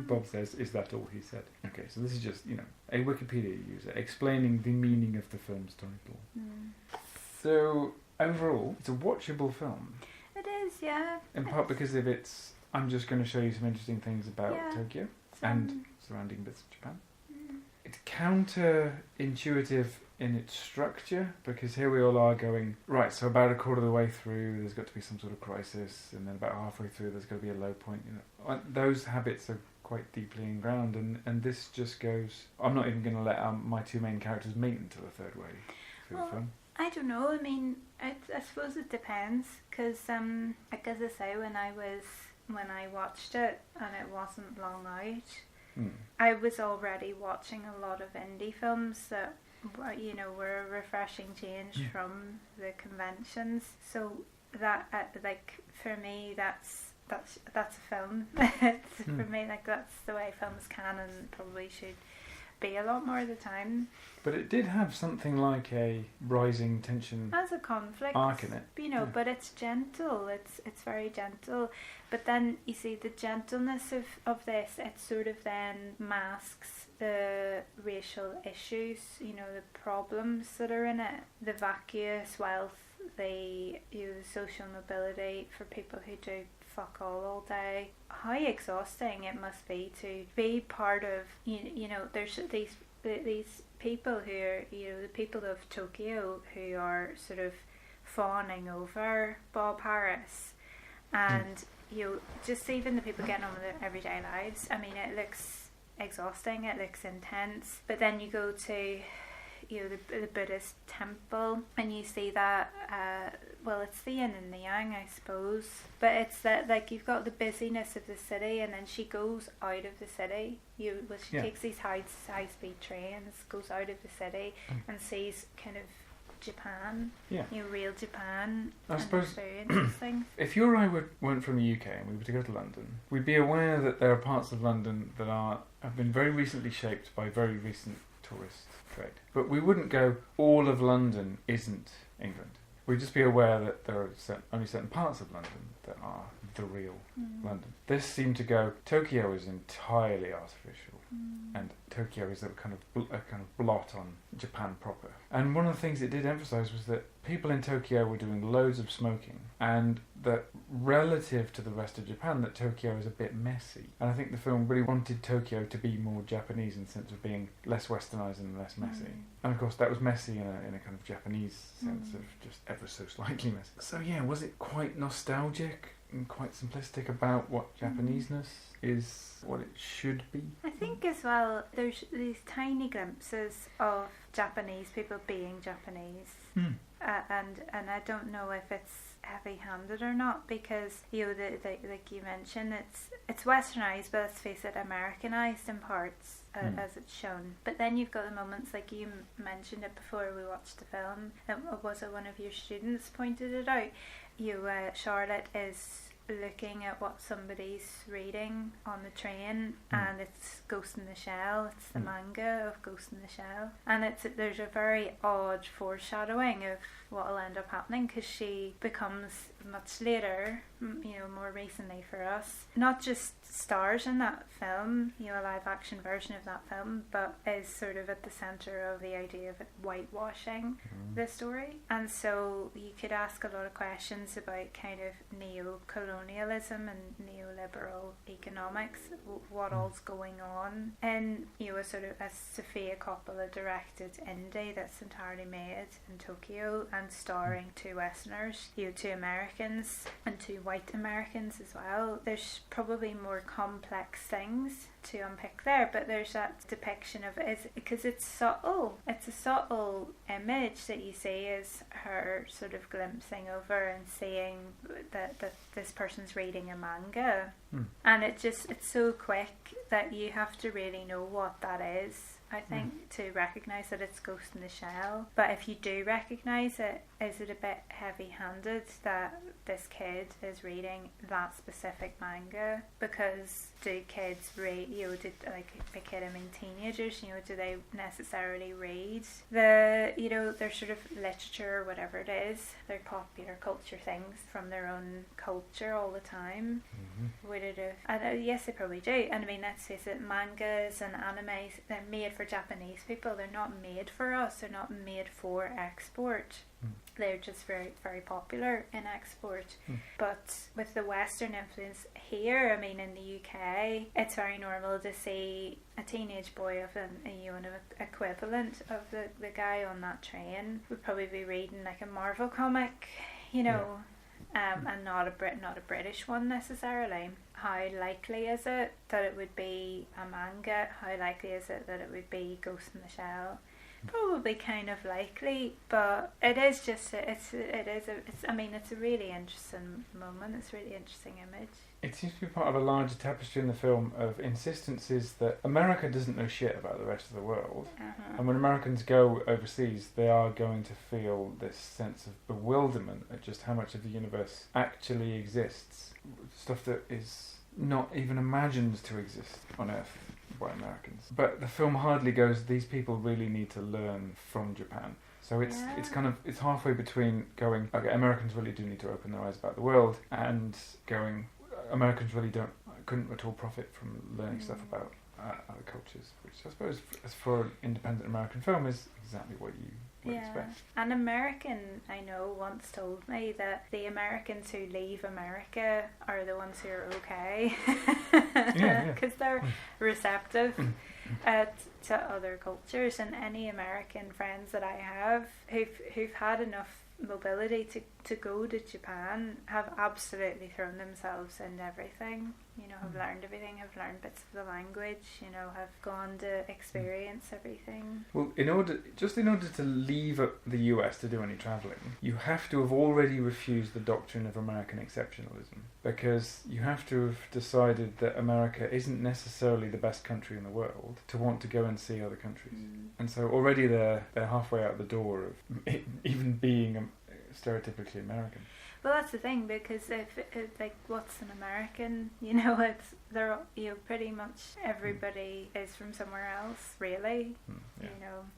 Bob says, "Is that all he said?" Okay, so this is just, a Wikipedia user explaining the meaning of the film's title. So, overall, it's a watchable film. It is, yeah. In part because of its... I'm just going to show you some interesting things about Tokyo and surrounding bits of Japan. It's counterintuitive in its structure, because here we all are going, right, so about a quarter of the way through there's got to be some sort of crisis, and then about halfway through there's got to be a low point. Those habits are quite deeply ingrained, and this just goes... I'm not even going to let my two main characters meet until the third way through the film. I don't know. I mean, I suppose it depends, because like as I say, when I watched it and it wasn't long out, I was already watching a lot of indie films that were a refreshing change from the conventions. So that for me that's a film. For me, that's the way films can and probably should be a lot more of the time. But it did have something like a rising tension as a conflict arc in it. But it's gentle. It's very gentle. But then you see the gentleness of this, it sort of then masks the racial issues, the problems that are in it, the vacuous wealth, the social mobility for people who do fuck all day. How exhausting it must be to be part of, there's these people who are, the people of Tokyo who are sort of fawning over Bob Harris, and just even the people getting on with their everyday lives. I mean, it looks exhausting, it looks intense, but then you go to the Buddhist temple and you see that it's the yin and the yang, I suppose, but it's that you've got the busyness of the city, and then she goes out of the city. She takes these high speed trains, goes out of the city and sees kind of Japan, real Japan, I suppose. Experiences things. If you or I weren't from the UK and we were to go to London, we'd be aware that there are parts of London that have been very recently shaped by very recent tourist trade. But we wouldn't go, all of London isn't England. We'd just be aware that there are only certain parts of London that are the real London. This seemed to go, Tokyo is entirely artificial, and Tokyo is a kind of blot on Japan proper. And one of the things it did emphasise was that people in Tokyo were doing loads of smoking, and that relative to the rest of Japan, that Tokyo is a bit messy. And I think the film really wanted Tokyo to be more Japanese in the sense of being less westernised and less messy. And of course that was messy in a kind of Japanese sense of just ever so slightly messy. So was it quite nostalgic and quite simplistic about what Japaneseness is, what it should be? I think as well there's these tiny glimpses of Japanese people being Japanese, and I don't know if it's heavy-handed or not, because like you mentioned, it's westernized, but let's face it, Americanized in parts as it's shown. But then you've got the moments, like you mentioned it before we watched the film, was it one of your students pointed it out, Charlotte is looking at what somebody's reading on the train, and it's Ghost in the Shell. It's the manga of Ghost in the Shell, and there's a very odd foreshadowing of what will end up happening, because she becomes much later, more recently for us, not just stars in that film, a live action version of that film, but is sort of at the centre of the idea of whitewashing the story. And so you could ask a lot of questions about kind of neo-colonialism and neoliberal economics, what all's going on in a sort of a Sofia Coppola directed indie that's entirely made in Tokyo and starring two Westerners, two Americans Americans and to white Americans as well. There's probably more complex things to unpick there, but there's that depiction of it is because it's subtle. It's a subtle image that you see is her sort of glimpsing over and seeing that this person's reading a manga, and it's so quick that you have to really know what that is, I think, to recognise that it's Ghost in the Shell. But if you do recognise it, is it a bit heavy-handed that this kid is reading that specific manga? Because do kids read, teenagers, do they necessarily read their sort of literature or whatever it is, their popular culture things from their own culture all the time? Would it have? Yes, they probably do. And I mean, let's face it, mangas and animes, they're made for Japanese people. They're not made for us. They're not made for export. They're just very, very popular in export. But with the Western influence here, I mean, in the UK, it's very normal to see a teenage boy of an equivalent of the guy on that train would probably be reading like a Marvel comic, and not a British one necessarily. How likely is it that it would be a manga? How likely is it that it would be Ghost in the Shell? Probably kind of likely, but it is just it's a really interesting moment. It's a really interesting image. It seems to be part of a larger tapestry in the film of insistences that America doesn't know shit about the rest of the world, and when Americans go overseas, they are going to feel this sense of bewilderment at just how much of the universe actually exists, stuff that is not even imagined to exist on Earth by Americans. But the film hardly goes, these people really need to learn from Japan. So it's halfway between going, okay, Americans really do need to open their eyes about the world, and going, Americans really couldn't at all profit from learning stuff about other cultures, which I suppose, as for an independent American film, is exactly what you would expect. An American I know once told me that the Americans who leave America are the ones who are okay, because they're receptive to other cultures. And any American friends that I have who've had enough mobility to go to Japan have absolutely thrown themselves into everything, have learned everything, have learned bits of the language, have gone to experience everything. Well, in order to leave the US to do any travelling, you have to have already refused the doctrine of American exceptionalism, because you have to have decided that America isn't necessarily the best country in the world to want to go and see other countries. And so already they're halfway out the door of it even being stereotypically American. Well, that's the thing, because if what's an American? It's pretty much everybody is from somewhere else, really.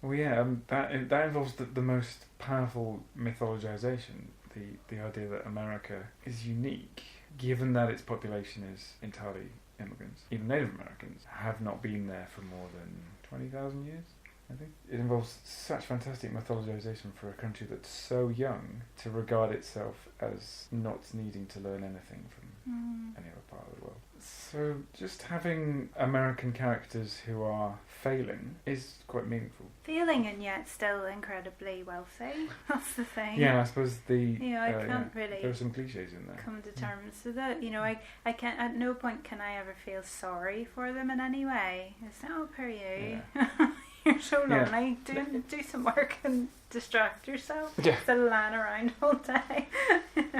Well, that involves the most powerful mythologization. The idea that America is unique, given that its population is entirely immigrants. Even Native Americans have not been there for more than 20,000 years. I think it involves such fantastic mythologization for a country that's so young to regard itself as not needing to learn anything from any other part of the world. So just having American characters who are failing is quite meaningful. Failing and yet still incredibly wealthy. That's the thing. Yeah, I suppose I can't really. There are some cliches in there. Come to terms with it. I can't. At no point can I ever feel sorry for them in any way. It's poor you. Yeah. You're so lonely. Do some work and distract yourself. Instead of lying around all day.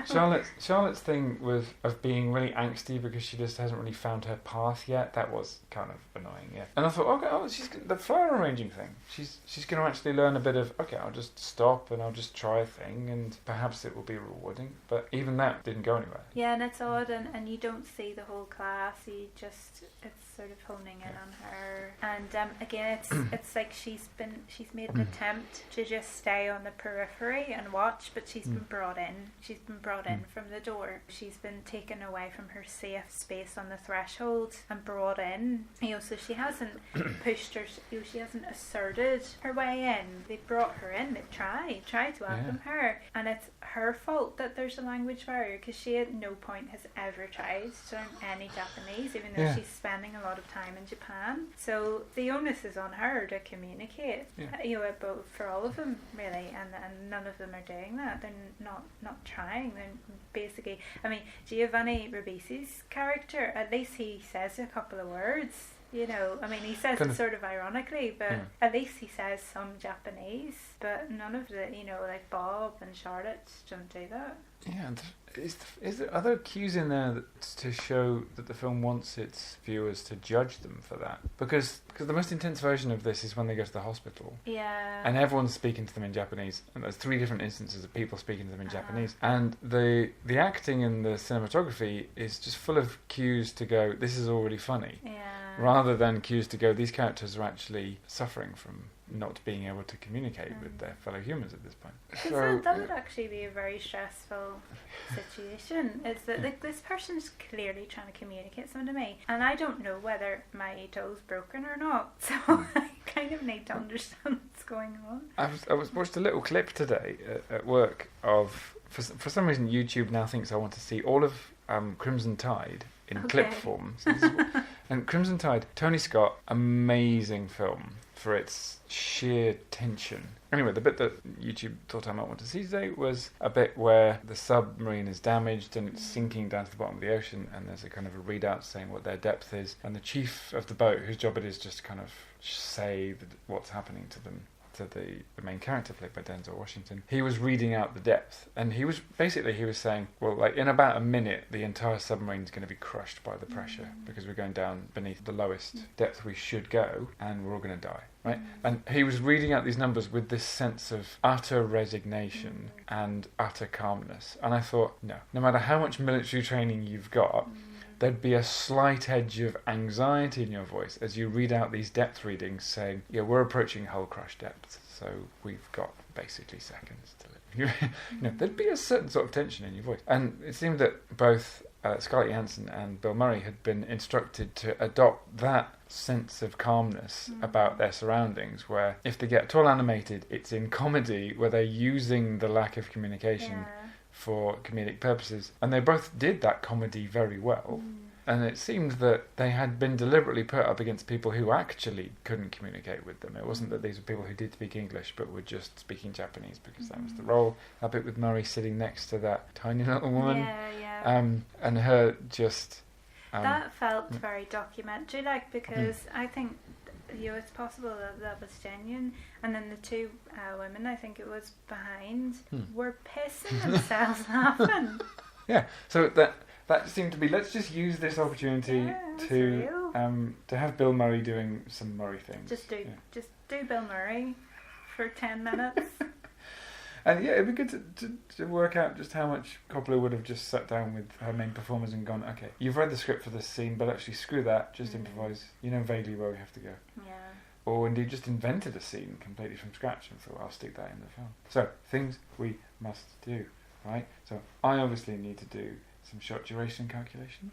Charlotte's thing of being really angsty because she just hasn't really found her path yet. That was kind of annoying. Yeah. And I thought, she's the flower arranging thing. She's going to actually learn a bit of. Okay, I'll just stop and I'll just try a thing and perhaps it will be rewarding. But even that didn't go anywhere. Yeah, and it's odd, and you don't see the whole class. It's sort of honing in on her. And again, it's like she's made an attempt to just stay on the periphery and watch, but she's been brought in. She's been brought in from the door. She's been taken away from her safe space on the threshold and brought in. So she hasn't pushed her. She hasn't asserted her way in. They brought her in. They tried to welcome her, and it's her fault that there's a language barrier, because she at no point has ever tried to learn any Japanese, even though she's spending a lot of time in Japan. So the onus is on her to communicate. Both for all of them, really, and none of them are doing that. They're not trying. They're basically, I mean, Giovanni Ribisi's character, at least he says a couple of words. You know, I mean, he says it sort of ironically, but at least he says some Japanese. But none of the, you know, like Bob and Charlotte don't do that. Yeah, are there cues in there to show that the film wants its viewers to judge them for that? Because the most intense version of this is when they go to the hospital. Yeah. And everyone's speaking to them in Japanese. And there's 3 different instances of people speaking to them in Japanese. And the acting and the cinematography is just full of cues to go, this is already funny. Yeah. Rather than cues to go, these characters are actually suffering from not being able to communicate with their fellow humans at this point. So that would actually be a very stressful situation. Is that like this person's clearly trying to communicate something to me, and I don't know whether my toe's broken or not. So I kind of need to understand what's going on. I watched a little clip today at work of for some reason YouTube now thinks I want to see all of Crimson Tide in clip form. So and Crimson Tide, Tony Scott, amazing film for its sheer tension. Anyway, the bit that YouTube thought I might want to see today was a bit where the submarine is damaged and it's sinking down to the bottom of the ocean, and there's a kind of a readout saying what their depth is, and the chief of the boat, whose job it is just to kind of say what's happening to them, to the main character played by Denzel Washington, he was reading out the depth, and he was saying, well, like in about a minute the entire submarine's going to be crushed by the pressure because we're going down beneath the lowest depth we should go, and we're all going to die, right? And he was reading out these numbers with this sense of utter resignation and utter calmness, and I thought, no matter how much military training you've got, there'd be a slight edge of anxiety in your voice as you read out these depth readings saying, yeah, we're approaching hull crush depth, so we've got basically seconds to live. There'd be a certain sort of tension in your voice. And it seemed that both Scarlett Johansson and Bill Murray had been instructed to adopt that sense of calmness about their surroundings, where if they get at all animated, it's in comedy where they're using the lack of communication for comedic purposes, and they both did that comedy very well. And it seemed that they had been deliberately put up against people who actually couldn't communicate with them. It wasn't that these were people who did speak English but were just speaking Japanese because that was the role. A bit with Murray sitting next to that tiny little woman, and her just that felt very documentary like, because I think it's possible that was genuine, and then the 2 women, I think it was behind, were pissing themselves laughing. Yeah, so that seemed to be, let's just use this opportunity to have Bill Murray doing some Murray things. Just do Bill Murray for 10 minutes. And yeah, it'd be good to work out just how much Coppola would have just sat down with her main performers and gone, okay, you've read the script for this scene, but actually screw that, just improvise. You know vaguely where we have to go. Yeah. Or indeed just invented a scene completely from scratch and thought, I'll stick that in the film. So, things we must do, right? So, I obviously need to do some shot duration calculations.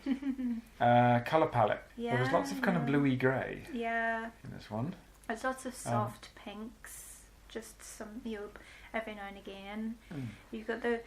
Colour palette. There was lots of kind of bluey grey in this one. There's lots of soft pinks, just some, every now and again. You've got the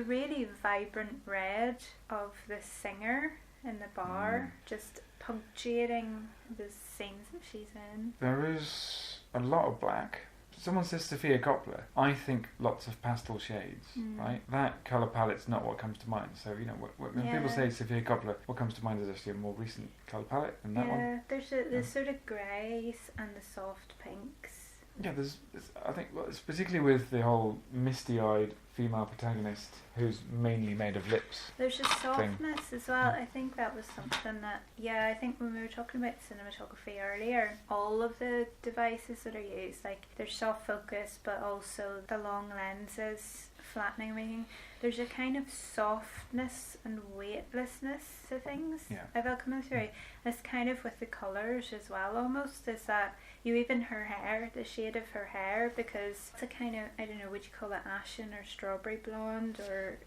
really vibrant red of the singer in the bar, just punctuating the scenes that she's in. There is a lot of black. Someone says Sofia Coppola. I think lots of pastel shades, right? That colour palette's not what comes to mind. So, when people say Sofia Coppola, what comes to mind is actually a more recent colour palette than that one. Yeah, there's the sort of greys and the soft pinks. Yeah, there's I think, it's particularly with the whole misty-eyed female protagonist who's mainly made of lips. There's a softness as well. I think that was something that, I think when we were talking about cinematography earlier, all of the devices that are used, like there's soft focus, but also the long lenses, flattening everything. There's a kind of softness and weightlessness to things. I felt coming through. It's kind of with the colours as well, almost, is that even her hair, the shade of her hair, because it's a kind of, I don't know, would you call it ashen or strawberry blonde, or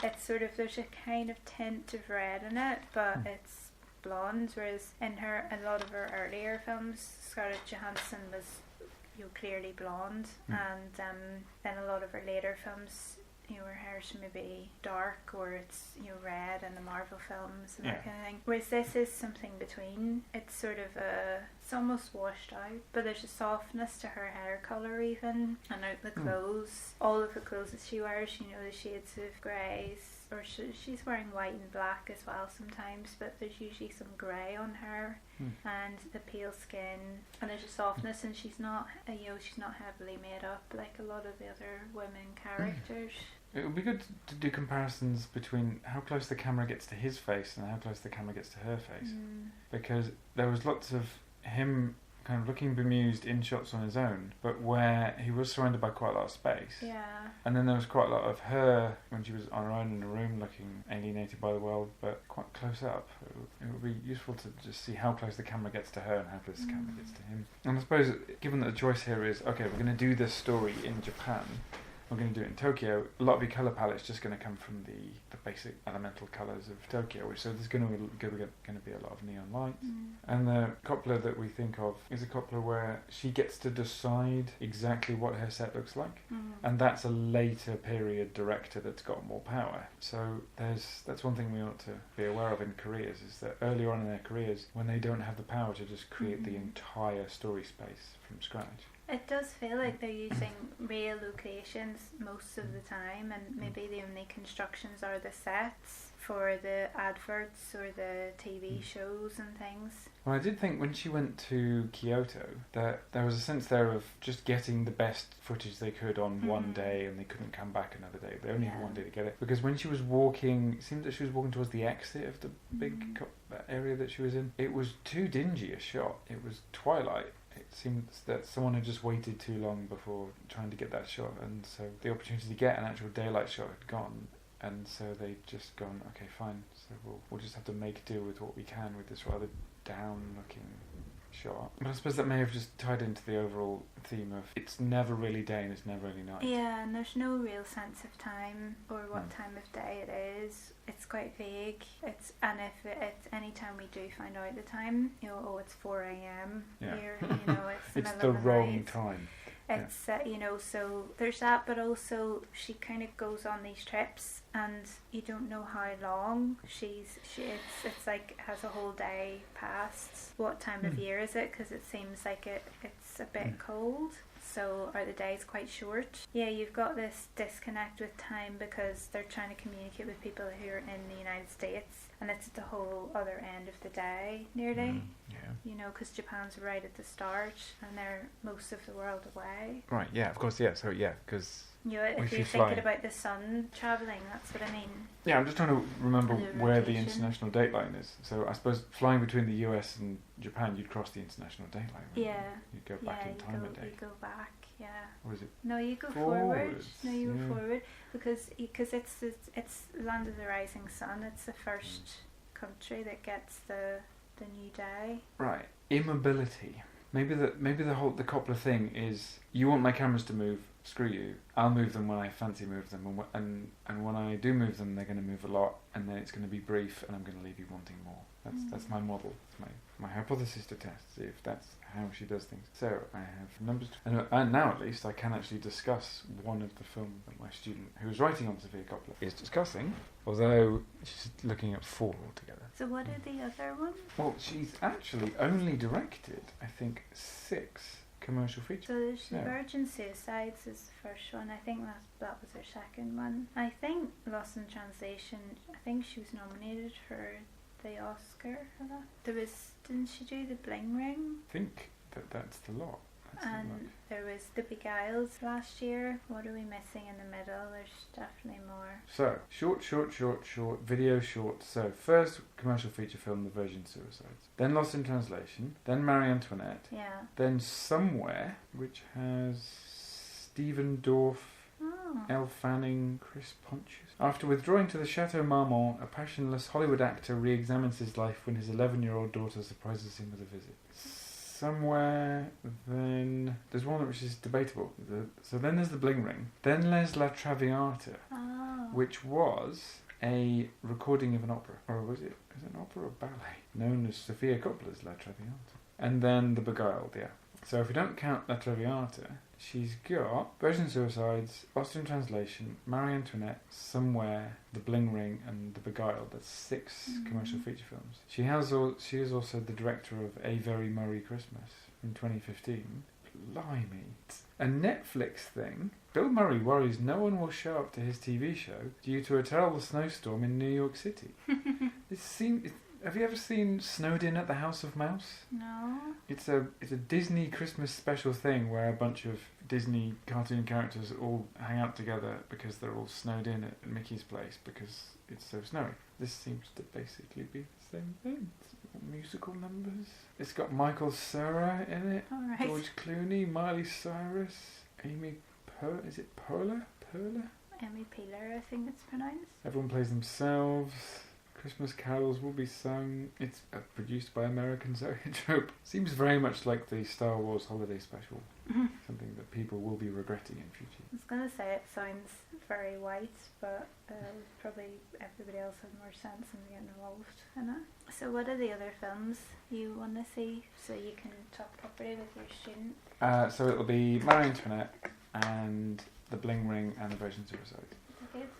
it's sort of, there's a kind of tint of red in it, but it's blonde, whereas in a lot of her earlier films, Scarlett Johansson was clearly blonde, and then a lot of her later films her hair's maybe dark or it's red in the Marvel films and Yeah. that kind of thing. Whereas this is something between. It's sort of it's almost washed out, but there's a softness to her hair colour even, and out the clothes. All of the clothes that she wears, the shades of greys, or she's wearing white and black as well sometimes, but there's usually some grey on her, and the pale skin, and there's a softness, and she's not she's not heavily made up like a lot of the other women characters. It would be good to do comparisons between how close the camera gets to his face and how close the camera gets to her face, because there was lots of him kind of looking bemused in shots on his own, but where he was surrounded by quite a lot of space. Yeah. And then there was quite a lot of her when she was on her own in a room, looking alienated by the world, but quite close up. It would be useful to just see how close the camera gets to her and how close the camera gets to him. And I suppose, given that the choice here is, okay, we're going to do this story in Japan, we're going to do it in Tokyo, a lot of your colour palette's just going to come from the basic elemental colours of Tokyo, so there's going to be a lot of neon lights. And the Coppola that we think of is a Coppola where she gets to decide exactly what her set looks like, and that's a later period director that's got more power. So that's one thing we ought to be aware of in careers, is that earlier on in their careers, when they don't have the power to just create the entire story space from scratch. It does feel like they're using real locations most of the time, and maybe the only constructions are the sets for the adverts or the TV shows and things. Well, I did think when she went to Kyoto that there was a sense there of just getting the best footage they could on one day, and they couldn't come back another day. They only had one day to get it. Because when she was walking, it seemed that she was walking towards the exit of the big area that she was in. It was too dingy a shot. It was twilight. It seemed that someone had just waited too long before trying to get that shot, and so the opportunity to get an actual daylight shot had gone, and so they'd just gone, okay, fine, so we'll just have to make do with what we can with this rather down-looking shot. But I suppose that may have just tied into the overall theme of it's never really day and it's never really night. Yeah, and there's no real sense of time or what time of day it is. It's quite vague. And if it's any time we do find out the time, it's 4 a.m. here, it's it's the the wrong night. time. It's so there's that, but also she kind of goes on these trips, and you don't know how long it's like has a whole day passed. What time of year is it? Because it seems like it's a bit cold. So are the days quite short? Yeah, you've got this disconnect with time because they're trying to communicate with people who are in the United States, and it's at the whole other end of the day, nearly. Because Japan's right at the start, and they're most of the world away. Right, yeah, of course, yeah. So, yeah, because... if you're thinking about the sun travelling, that's what I mean. Yeah, I'm just trying to remember where the international date line is. So I suppose flying between the US and Japan, you'd cross the international date line. Yeah. You'd go back in time a day. You go back, yeah. Or is it? No, you go forward. No, you go forward because it's land of the rising sun. It's the first country that gets the new day. Right. Immobility. Maybe the Coppola thing is, you want my cameras to move, screw you. I'll move them when I fancy move them, and when I do move them, they're going to move a lot, and then it's going to be brief, and I'm going to leave you wanting more. That's my model. It's my hypothesis to test, see if that's how she does things. So I have numbers, and now at least I can actually discuss one of the films that my student, who was writing on Sofia Coppola, is discussing, although she's looking at 4 altogether. So what are the other ones? Well, she's actually only directed, I think, 6 commercial features. So there's Virgin Suicides is the first one. I think that was her second one. I think Lost in Translation, I think she was nominated for the Oscar for that. Didn't she do the Bling Ring? I think that's the lot. And there was The Beguiled last year. What are we missing in the middle? There's definitely more. So, short, video short. So, first commercial feature film, The Virgin Suicides. Then Lost in Translation. Then Marie Antoinette. Yeah. Then Somewhere, which has Stephen Dorff, Elle Fanning, Chris Pontius. After withdrawing to the Chateau Marmont, a passionless Hollywood actor re-examines his life when his 11-year-old daughter surprises him with a visit. Somewhere, then there's one which is debatable. So then there's The Bling Ring. Then there's La Traviata, which was a recording of an opera, or was it an opera or ballet, known as Sofia Coppola's La Traviata. And then The Beguiled, yeah. So if we don't count La Traviata, she's got Virgin Suicides, Lost in Translation, Marie Antoinette, Somewhere, The Bling Ring, and The Beguiled. That's 6 commercial feature films. She is also the director of A Very Murray Christmas in 2015. Blimey. A Netflix thing. Bill Murray worries no one will show up to his TV show due to a terrible snowstorm in New York City. Have you ever seen Snowed In at the House of Mouse? No. It's a Disney Christmas special thing where a bunch of Disney cartoon characters all hang out together because they're all snowed in at Mickey's place because it's so snowy. This seems to basically be the same thing. Musical numbers. It's got Michael Cera in it. All right. George Clooney, Miley Cyrus, Amy is it Paula? Amy Peeler, I think it's pronounced. Everyone plays themselves. Christmas carols will be sung. It's produced by American Zoetrope. Seems very much like the Star Wars holiday special. Something that people will be regretting in future. I was going to say it sounds very white, but probably everybody else has more sense in getting involved in it. So what are the other films you want to see so you can talk properly with your student? So it'll be Marie Antoinette and The Bling Ring and The Virgin Suicide.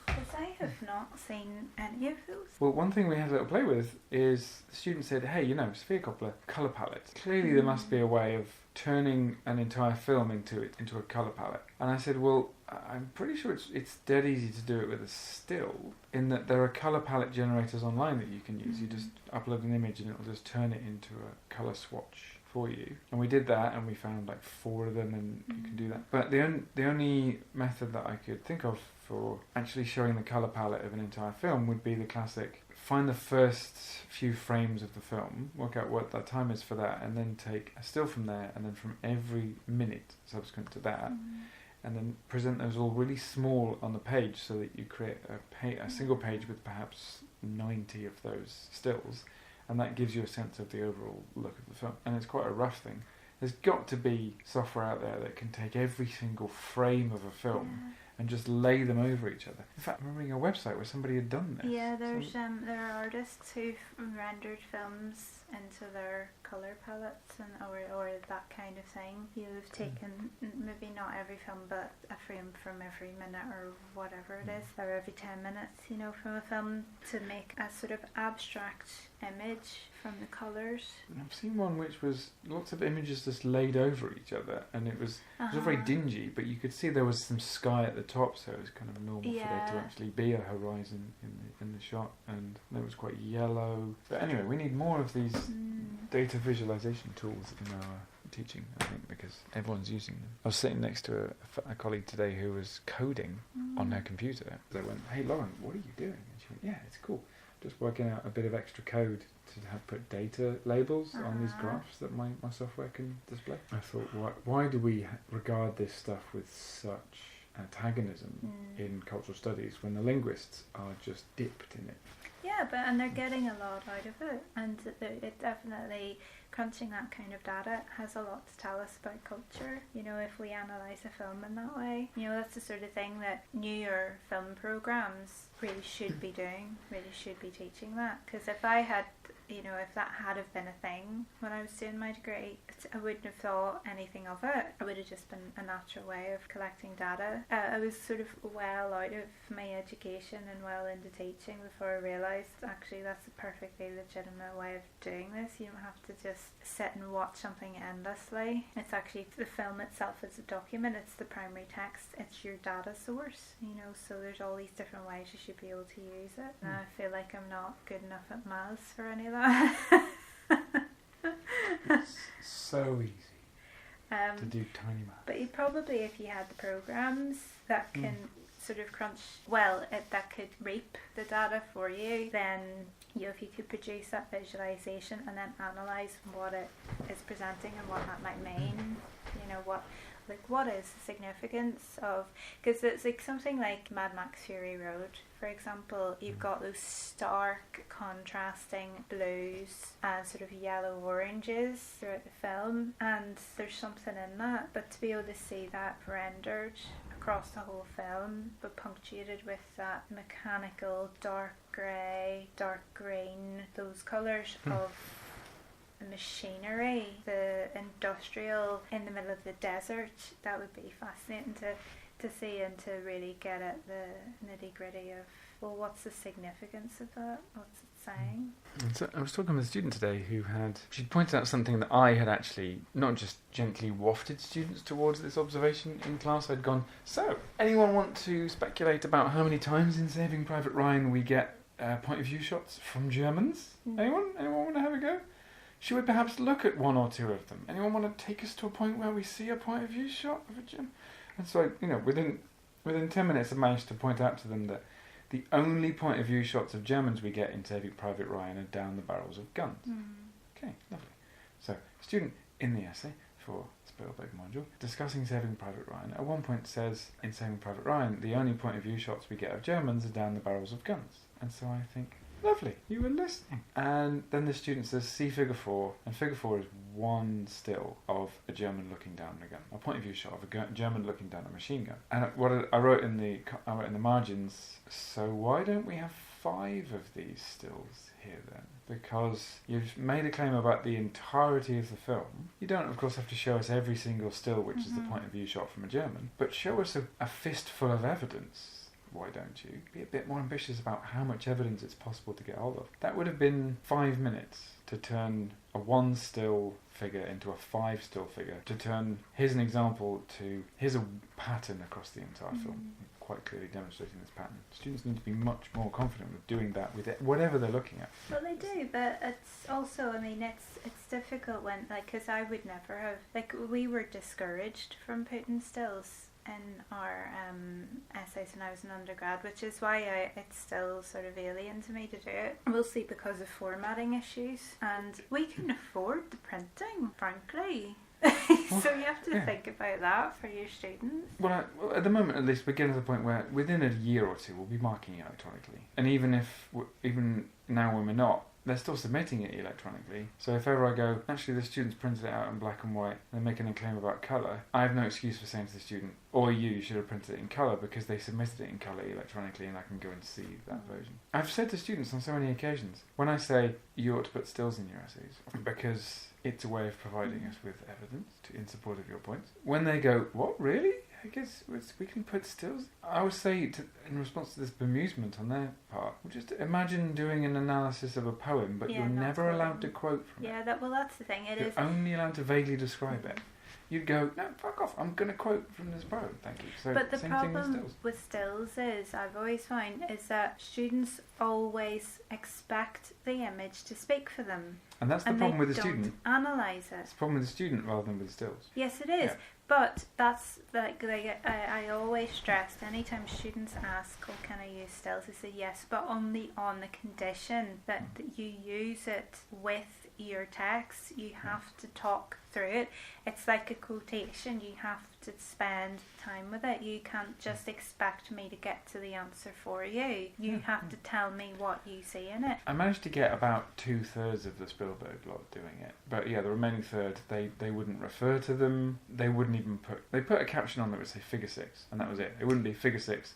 Because I have not seen any of those. Well, one thing we had a little play with is the student said, hey, Sofia Coppola, colour palette. Clearly there must be a way of turning an entire film into a colour palette. And I said, well, I'm pretty sure it's dead easy to do it with a still, in that there are colour palette generators online that you can use. You just upload an image and it'll just turn it into a colour swatch for you. And we did that and we found like 4 of them and you can do that. But the only method that I could think of for actually showing the colour palette of an entire film would be the classic, find the first few frames of the film, work out what that time is for that, and then take a still from there, and then from every minute subsequent to that, and then present those all really small on the page so that you create a single page with perhaps 90 of those stills, and that gives you a sense of the overall look of the film. And it's quite a rough thing. There's got to be software out there that can take every single frame of a film and just lay them over each other. In fact, I'm remembering a website where somebody had done this. Yeah, there are artists who've rendered films into their colour palettes or that kind of thing. You've taken maybe not every film, but a frame from every minute or whatever it is, or every 10 minutes, from a film to make a sort of abstract image from the colours. I've seen one which was lots of images just laid over each other, and it was very dingy, but you could see there was some sky at the top, so it was kind of normal for there to actually be a horizon in the shot, and it was quite yellow. But anyway, we need more of these data visualization tools in our teaching, I think, because everyone's using them. I was sitting next to a colleague today who was coding on her computer. I went, hey Lauren, what are you doing? And she went, yeah, it's cool. Just working out a bit of extra code to have put data labels on these graphs that my software can display. I thought, why do we regard this stuff with such antagonism in cultural studies when the linguists are just dipped in it? Yeah, and they're getting a lot out of it, and it definitely, crunching that kind of data has a lot to tell us about culture. If we analyse a film in that way, that's the sort of thing that newer film programmes really should be doing, really should be teaching that. Because if I had, if that had have been a thing when I was doing my degree, I wouldn't have thought anything of it. It would have just been a natural way of collecting data. I was sort of well out of my education and well into teaching before I realised actually that's a perfectly legitimate way of doing this. You don't have to just sit and watch something endlessly. It's actually, the film itself is a document, it's the primary text, it's your data source, so there's all these different ways you should be able to use it. And I feel like I'm not good enough at maths for any of that. It's so easy to do tiny maths. But you probably, if you had the programs that can sort of crunch, that could reap the data for you, then if you could produce that visualization and then analyze what it is presenting and what that might mean, what is the significance of, because it's like something like Mad Max Fury Road, for example. You've got those stark contrasting blues and sort of yellow oranges throughout the film, and there's something in that, but to be able to see that rendered across the whole film but punctuated with that mechanical dark grey, dark green, those colours of the machinery, the industrial in the middle of the desert. That would be fascinating to see and to really get at the nitty-gritty of, well, what's the significance of that? What's it saying? And so I was talking with a student today she pointed out something that I had actually not just gently wafted students towards this observation in class. I'd gone, so, anyone want to speculate about how many times in Saving Private Ryan we get point of view shots from Germans? Anyone? Anyone want to have a go? Should we perhaps look at one or two of them? Anyone want to take us to a point where we see a point of view shot of a German? And so, within 10 minutes I managed to point out to them that the only point of view shots of Germans we get in Saving Private Ryan are down the barrels of guns. Okay, lovely. So, student in the essay for Spielberg module, discussing Saving Private Ryan, at one point says, in Saving Private Ryan, the only point of view shots we get of Germans are down the barrels of guns. And so I think, lovely, you were listening. And then the student says, see figure 4, and figure 4 is one still of a German looking down a gun, a point of view shot of a German looking down a machine gun. And what I wrote in the margins, so why don't we have 5 of these stills here then? Because you've made a claim about the entirety of the film. You don't, of course, have to show us every single still, which is the point of view shot from a German, but show us a fistful of evidence. Why don't you be a bit more ambitious about how much evidence it's possible to get hold of? That would have been 5 minutes to turn a 1 still figure into a 5 still figure, to turn, here's an example, to here's a pattern across the entire film, quite clearly demonstrating this pattern. Students need to be much more confident with doing that with it, whatever they're looking at. Well, they do, but it's also, it's difficult when, because I would never have, we were discouraged from putting stills in our essays when I was an undergrad, which is why it's still sort of alien to me to do it, mostly because of formatting issues, and we can afford the printing, frankly. So you have to think about that for your students. Well, at the moment at least, we're getting to the point where within a year or two we'll be marking it electronically, and even now when we're not, they're still submitting it electronically. So if ever I go, actually the students printed it out in black and white, they're making a claim about colour, I have no excuse for saying to the student, or you should have printed it in colour, because they submitted it in colour electronically and I can go and see that version. I've said to students on so many occasions, when I say you ought to put stills in your essays, because it's a way of providing us with evidence in support of your points, when they go, what, really? I guess we can put stills. I would say, in response to this bemusement on their part, just imagine doing an analysis of a poem, but you're never allowed to quote from it. Yeah, that's the thing. You're only allowed to vaguely describe it. You'd go, no, fuck off, I'm going to quote from this poem, thank you. So, but the same problem thing with stills. with stills is, I've always found, is that students always expect the image to speak for them. And that's the problem with the student. Analyse it. It's the problem with the student rather than with stills. Yes, it is. Yeah. But that's I always stressed, anytime students ask, oh, can I use stills? I say yes, but only on the condition that you use it with your text. You have to talk through it. It's like a quotation. You have to spend time with it. You can't just expect me to get to the answer for you. You have to tell me what you see in it. I managed to get about 2/3 of the Spielberg lot doing it, but yeah, the remaining third, they wouldn't refer to them. They wouldn't even they put a caption on that would say figure 6, and that was it. It wouldn't be figure 6 :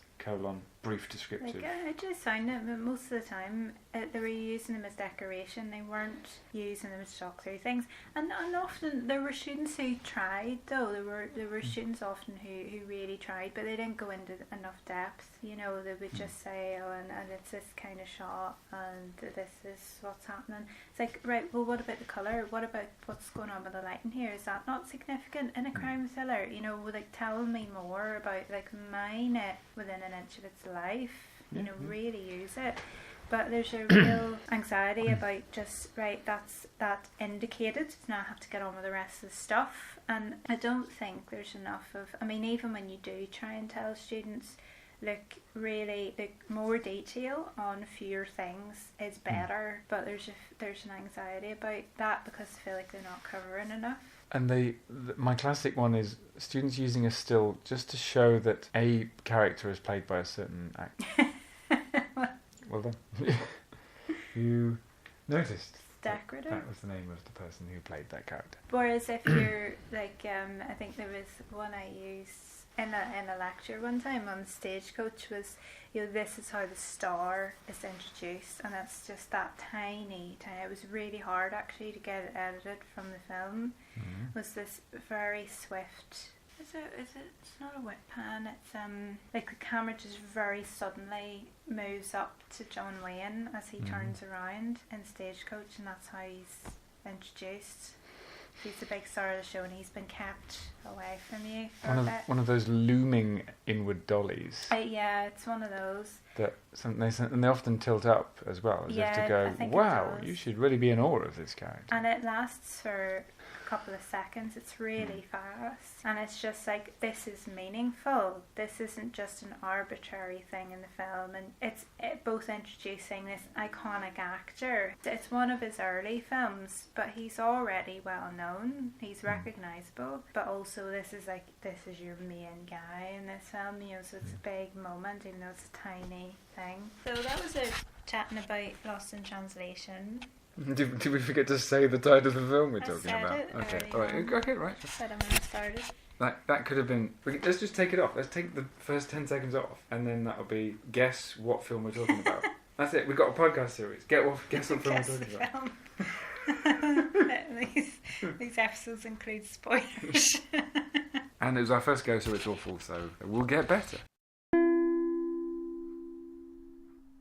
brief descriptive. I just found it, but most of the time they were using them as decoration. They weren't using them to talk through things. And often there were students who tried, though. There were students often who really tried, but they didn't go into enough depth. They would just say, oh, and it's this kind of shot, and this is what's happening. It's like, right, well, what about the colour? What about what's going on with the lighting here? Is that not significant in a crime thriller? Tell me more about, mine it within an inch of its life. Really use it. But there's a real anxiety about just, right, that indicated, now I have to get on with the rest of the stuff. And I don't think there's enough of, even when you do try and tell students, look, more detail on fewer things is better, but there's an anxiety about that because I feel like they're not covering enough. And my classic one is students using a still just to show that a character is played by a certain actor. Well done. You noticed. Decorative. That was the name of the person who played that character. Whereas if you're I think there was one I used in a lecture one time on Stagecoach was, this is how the star is introduced, and it's just that tiny. It was really hard actually to get it edited from the film. Was this very swift? Is it? It's not a whip pan. It's like the camera just very suddenly moves up to John Wayne as he turns around in Stagecoach, and that's how he's introduced. He's the big star of the show, and he's been kept away from you for a bit. One of those looming inward dollies. Yeah, it's one of those. And they often tilt up as well, as if to go, wow, you should really be in awe of this character. And it lasts for a couple of seconds. It's really fast. And it's just like, this is meaningful. This isn't just an arbitrary thing in the film. And it's both introducing this iconic actor. It's one of his early films, but he's already well known. He's recognisable. But also this is your main guy in this film, so it's a big moment, even though it's a tiny thing. So that was it, chatting about Lost in Translation. Did we forget to say the title of the film we're talking about? Okay, right. Said when I started. That could have been. Let's just take it off. Let's take the first 10 seconds off, and then that'll be guess what film we're talking about. That's it. We've got a podcast series. Guess what film we're talking about. These episodes include spoilers. And it was our first go, so it's awful. So we'll get better.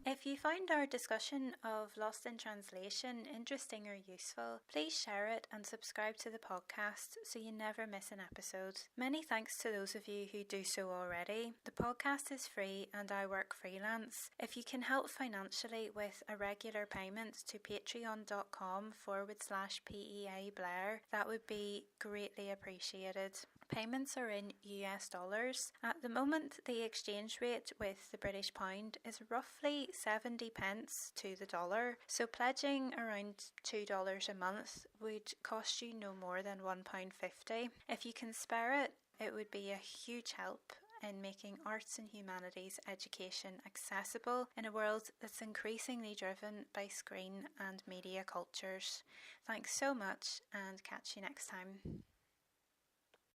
If you found our discussion of Lost in Translation interesting or useful, please share it and subscribe to the podcast so you never miss an episode. Many thanks to those of you who do so already. The podcast is free and I work freelance. If you can help financially with a regular payment to patreon.com/PEA Blair, that would be greatly appreciated. Payments are in US dollars. At the moment, the exchange rate with the British pound is roughly 70 pence to the dollar, so pledging around $2 a month would cost you no more than £1.50. If you can spare it, it would be a huge help in making arts and humanities education accessible in a world that's increasingly driven by screen and media cultures. Thanks so much, and catch you next time.